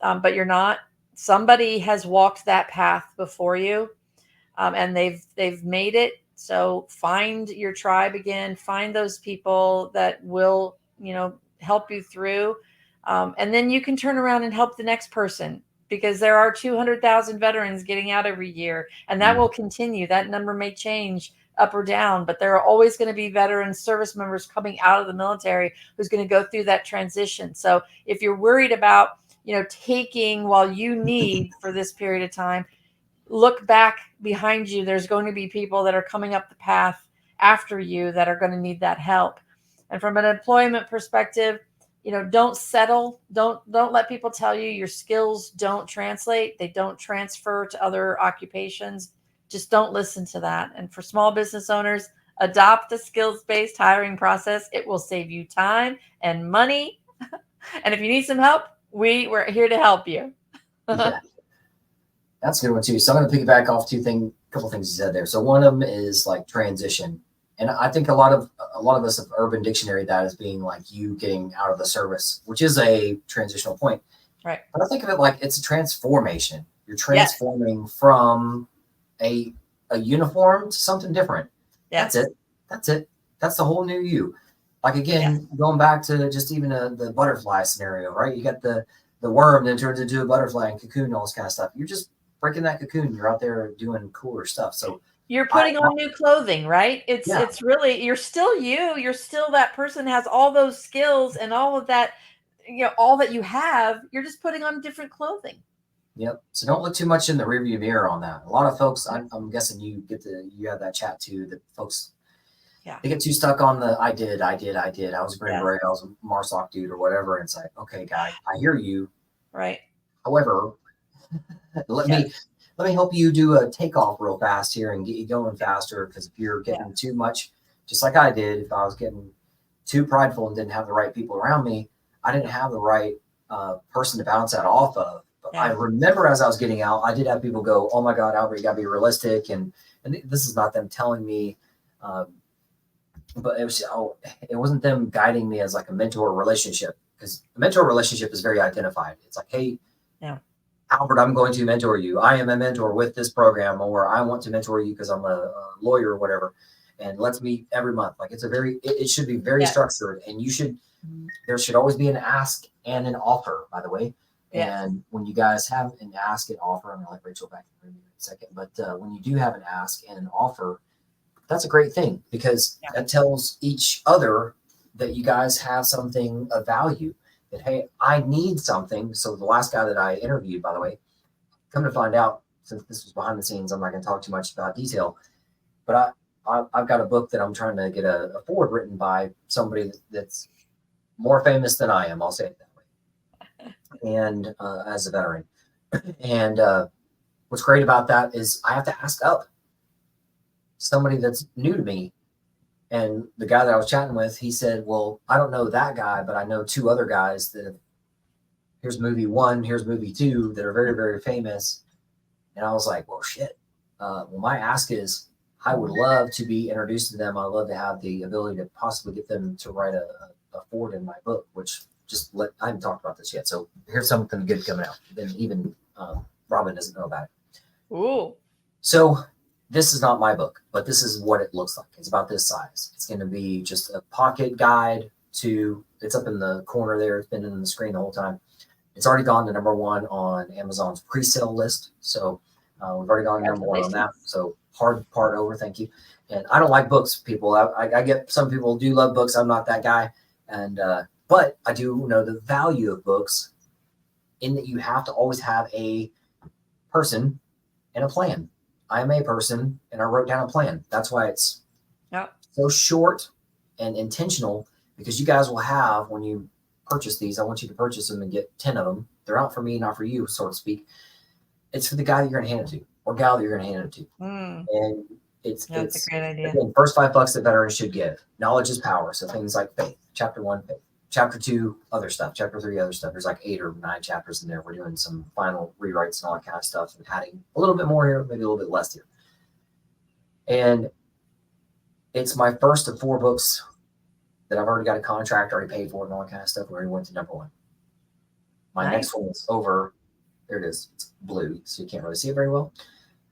but you're not. Somebody has walked that path before you, and they've made it So find your tribe again, find those people that will, help you through. And then you can turn around and help the next person, because there are 200,000 veterans getting out every year, and that will continue. That number may change up or down, but there are always going to be veteran service members coming out of the military who's going to go through that transition. So if you're worried about, taking while you need for this period of time, look back behind you. There's going to be people that are coming up the path after you that are going to need that help. And from an employment perspective, don't settle. Don't let people tell you your skills don't translate. They don't transfer to other occupations. Just don't listen to that. And for small business owners, adopt a skills-based hiring process. It will save you time and money. And if you need some help, we're here to help you. Yeah, that's a good one too. So I'm going to piggyback off couple things you said there. So one of them is like transition, and I think a lot of us have Urban Dictionary that as being like you getting out of the service, which is a transitional point. Right. But I think of it like it's a transformation. You're transforming from a uniform to something different. Yes. That's it. That's the whole new you. Like again, going back to just even the butterfly scenario, right? You got the worm that turns into a butterfly and cocoon and all this kind of stuff. You're just breaking that cocoon. You're out there doing cooler stuff. So you're putting on new clothing, right? It's really, you're still you. You're still that person has all those skills and all of that, all that you have. You're just putting on different clothing. Yep. So don't look too much in the rearview mirror on that. A lot of folks, I'm guessing you have that chat too, that folks, they get too stuck on the I did. I was a Green Beret, I was a MARSOC dude or whatever. And it's like, okay, guy, I hear you. Right. However, let me help you do a takeoff real fast here and get you going faster. Because if you're getting too much, just like I did, if I was getting too prideful and didn't have the right people around me, I didn't have the right person to bounce that off of. But I remember as I was getting out, I did have people go, "Oh my God, Albert, you got to be realistic." And this is not them telling me, but it wasn't them guiding me as like a mentor relationship, because a mentor relationship is very identified. It's like, hey, Albert, I'm going to mentor you. I am a mentor with this program, or I want to mentor you because I'm a lawyer or whatever. And let's meet every month. Like it should be very structured, and there should always be an ask and an offer, by the way. And when you guys have an ask and offer, I'm gonna let Rachel back in a second, but when you do have an ask and an offer, that's a great thing, because that tells each other that you guys have something of value. That, hey, I need something. So the last guy that I interviewed, by the way, come to find out, since this was behind the scenes, I'm not going to talk too much about detail, but I've got a book that I'm trying to get a forward written by somebody that's more famous than I am. I'll say it that way. And as a veteran, and what's great about that is I have to ask up somebody that's new to me. And the guy that I was chatting with, he said, well, I don't know that guy, but I know two other guys that here's movie 1, here's movie 2 that are very, very famous. And I was like, well, shit. Well, my ask is, I would love to be introduced to them. I'd love to have the ability to possibly get them to write a forward in my book, which I haven't talked about this yet. So here's something good coming out. Then even Robyn doesn't know about it. Ooh. So this is not my book, but this is what it looks like. It's about this size. It's going to be just a pocket guide it's up in the corner there. It's been in the screen the whole time. It's already gone to number 1 on Amazon's pre-sale list. So we've already gone to number 1 on that. So hard part over. Thank you. And I don't like books, people. I get some people do love books. I'm not that guy. And, but I do know the value of books, in that you have to always have a person and a plan. I am a person, and I wrote down a plan. That's why it's so short and intentional, because you guys will have, when you purchase these, I want you to purchase them and get 10 of them. They're not for me, not for you, so to speak. It's for the guy that you're going to hand it to, or gal that you're going to hand it to. And it's a great idea. Again, first $5 that veterans should give. Knowledge is power. So things like faith. Chapter 1, faith. Chapter 2, other stuff. Chapter 3, other stuff. There's like 8 or 9 chapters in there. We're doing some final rewrites and all that kind of stuff, and adding a little bit more here, maybe a little bit less here. And it's my first of 4 books that I've already got a contract, already paid for, and all that kind of stuff. We already went to number 1. My next one is over. There it is. It's blue, so you can't really see it very well.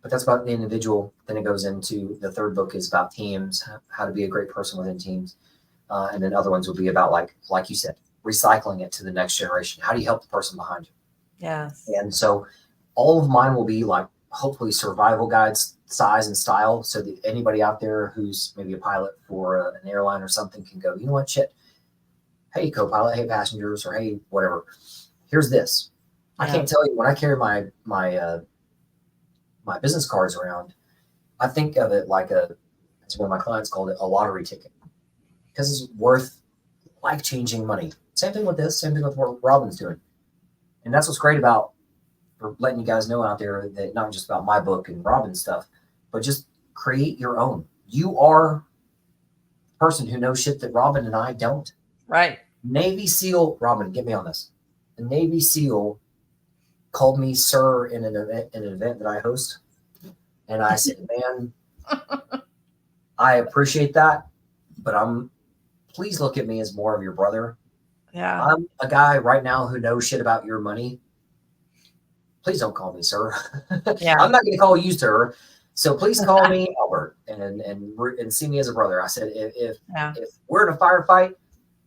but that's about the individual. Then it goes into the third book is about teams, how to be a great person within teams. And then other ones will be about like you said, recycling it to the next generation. How do you help the person behind you? Yes. And so all of mine will be like hopefully survival guides, size and style, so that anybody out there who's maybe a pilot for an airline or something can go, you know what, shit. Hey, co-pilot, hey, passengers, or hey, whatever. Here's this. I can't tell you when I carry my business cards around, I think of it like as one of my clients called it, a lottery ticket, because it's worth life-changing money. Same thing with this, same thing with what Robyn's doing. And that's what's great about for letting you guys know out there that not just about my book and Robyn's stuff, but just create your own. You are the person who knows shit that Robyn and I don't. Right. Navy SEAL, Robyn, get me on this. The Navy SEAL called me sir in an event that I host. And I said, man, I appreciate that, but please look at me as more of your brother. Yeah. I'm a guy right now who knows shit about your money. Please don't call me sir. Yeah. I'm not going to call you sir. So please call me Albert and see me as a brother. I said, if we're in a firefight,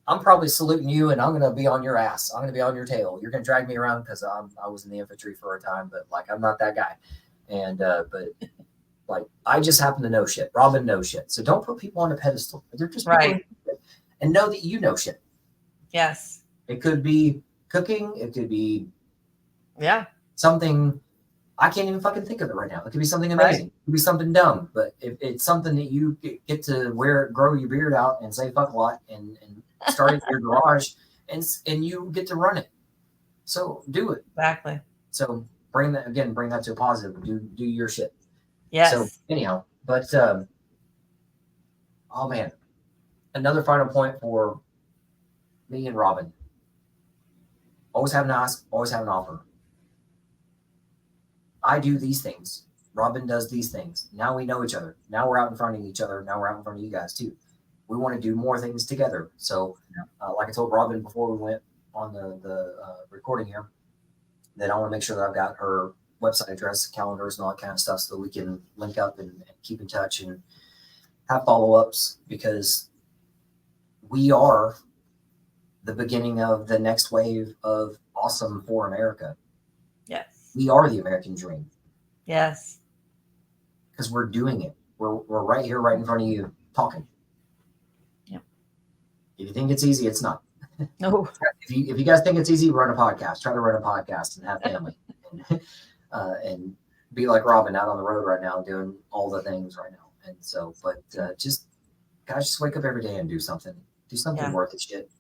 I'm probably saluting you and I'm going to be on your ass. I'm going to be on your tail. You're going to drag me around because I was in the infantry for a time, but like, I'm not that guy. And, but like, I just happen to know shit. Robyn knows shit. So don't put people on a pedestal. They're just right. And know that you know shit. Yes. It could be cooking. It could be something. I can't even fucking think of it right now. It could be something amazing. It could be something dumb. But if it's something that you get to grow your beard out and say fuck a lot and start in your garage and you get to run it. So do it. Exactly. So bring that to a positive. Do your shit. Yes. So anyhow, but oh man, another final point for me and Robyn. Always have an ask, always have an offer. I do these things. Robyn does these things. Now we know each other. Now we're out in front of each other. Now we're out in front of you guys too. We want to do more things together. So like I told Robyn before we went on the recording here, that I want to make sure that I've got her website address, calendars, and all that kind of stuff so that we can link up and keep in touch and have follow-ups, because we are the beginning of the next wave of awesome for America. Yes. We are the American dream. Yes. Because we're doing it. We're right here, right in front of you, talking. Yep. If you think it's easy, it's not. No. If you guys think it's easy, run a podcast. Try to run a podcast and have family. And be like Robyn out on the road right now doing all the things right now. And so, but just wake up every day and do something worth the shit.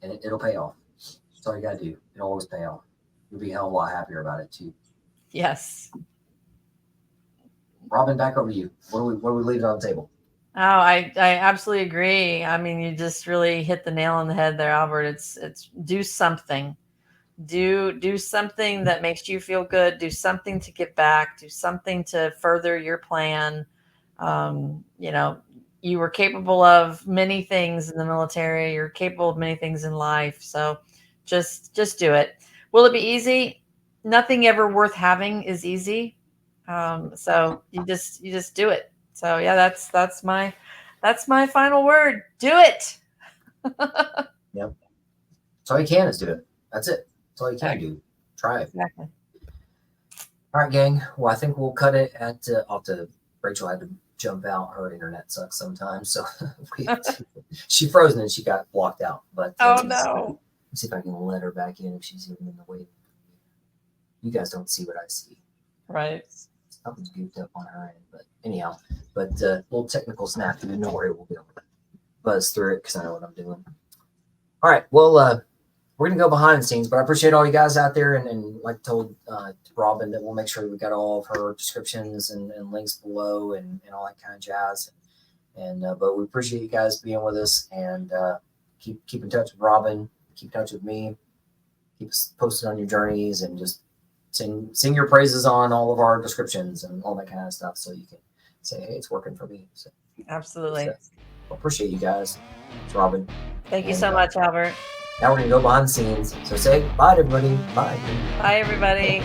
And it'll pay off. That's all you got to do. It'll always pay off. You'll be a hell of a lot happier about it too. Yes. Robyn, back over to you. What do we leave on the table? Oh, I absolutely agree. I mean, you just really hit the nail on the head there, Albert. It's do something. Do something that makes you feel good. Do something to give back. Do something to further your plan. You were capable of many things in the military. You're capable of many things in life. So just do it. Will it be easy? Nothing ever worth having is easy. So you just do it. So yeah, that's my final word. Do it. Yep. That's all you can is do it. That's it. That's all you can do. Try it. Exactly. All right, gang. Well, I think we'll cut it at Rachel had to jump out. Her internet sucks sometimes. So she frozen and she got blocked out. But oh no. Let's see if I can let her back in if she's even in the way. You guys don't see what I see. Right. Something's goofed up on her end. But anyhow, little technical snafu. No worry, we'll be able to buzz through it because I know what I'm doing. All right. Well, we're going to go behind the scenes, but I appreciate all you guys out there. And like I told Robyn, that we'll make sure we got all of her descriptions and links below and all that kind of jazz. But we appreciate you guys being with us, and keep in touch with Robyn, keep in touch with me, keep us posted on your journeys, and just sing your praises on all of our descriptions and all that kind of stuff, so you can say, hey, it's working for me. So, absolutely. Appreciate you guys. It's Robyn. Thank you so much, Albert. Now we're going to go behind the scenes. So say bye to everybody. Bye. Bye, everybody.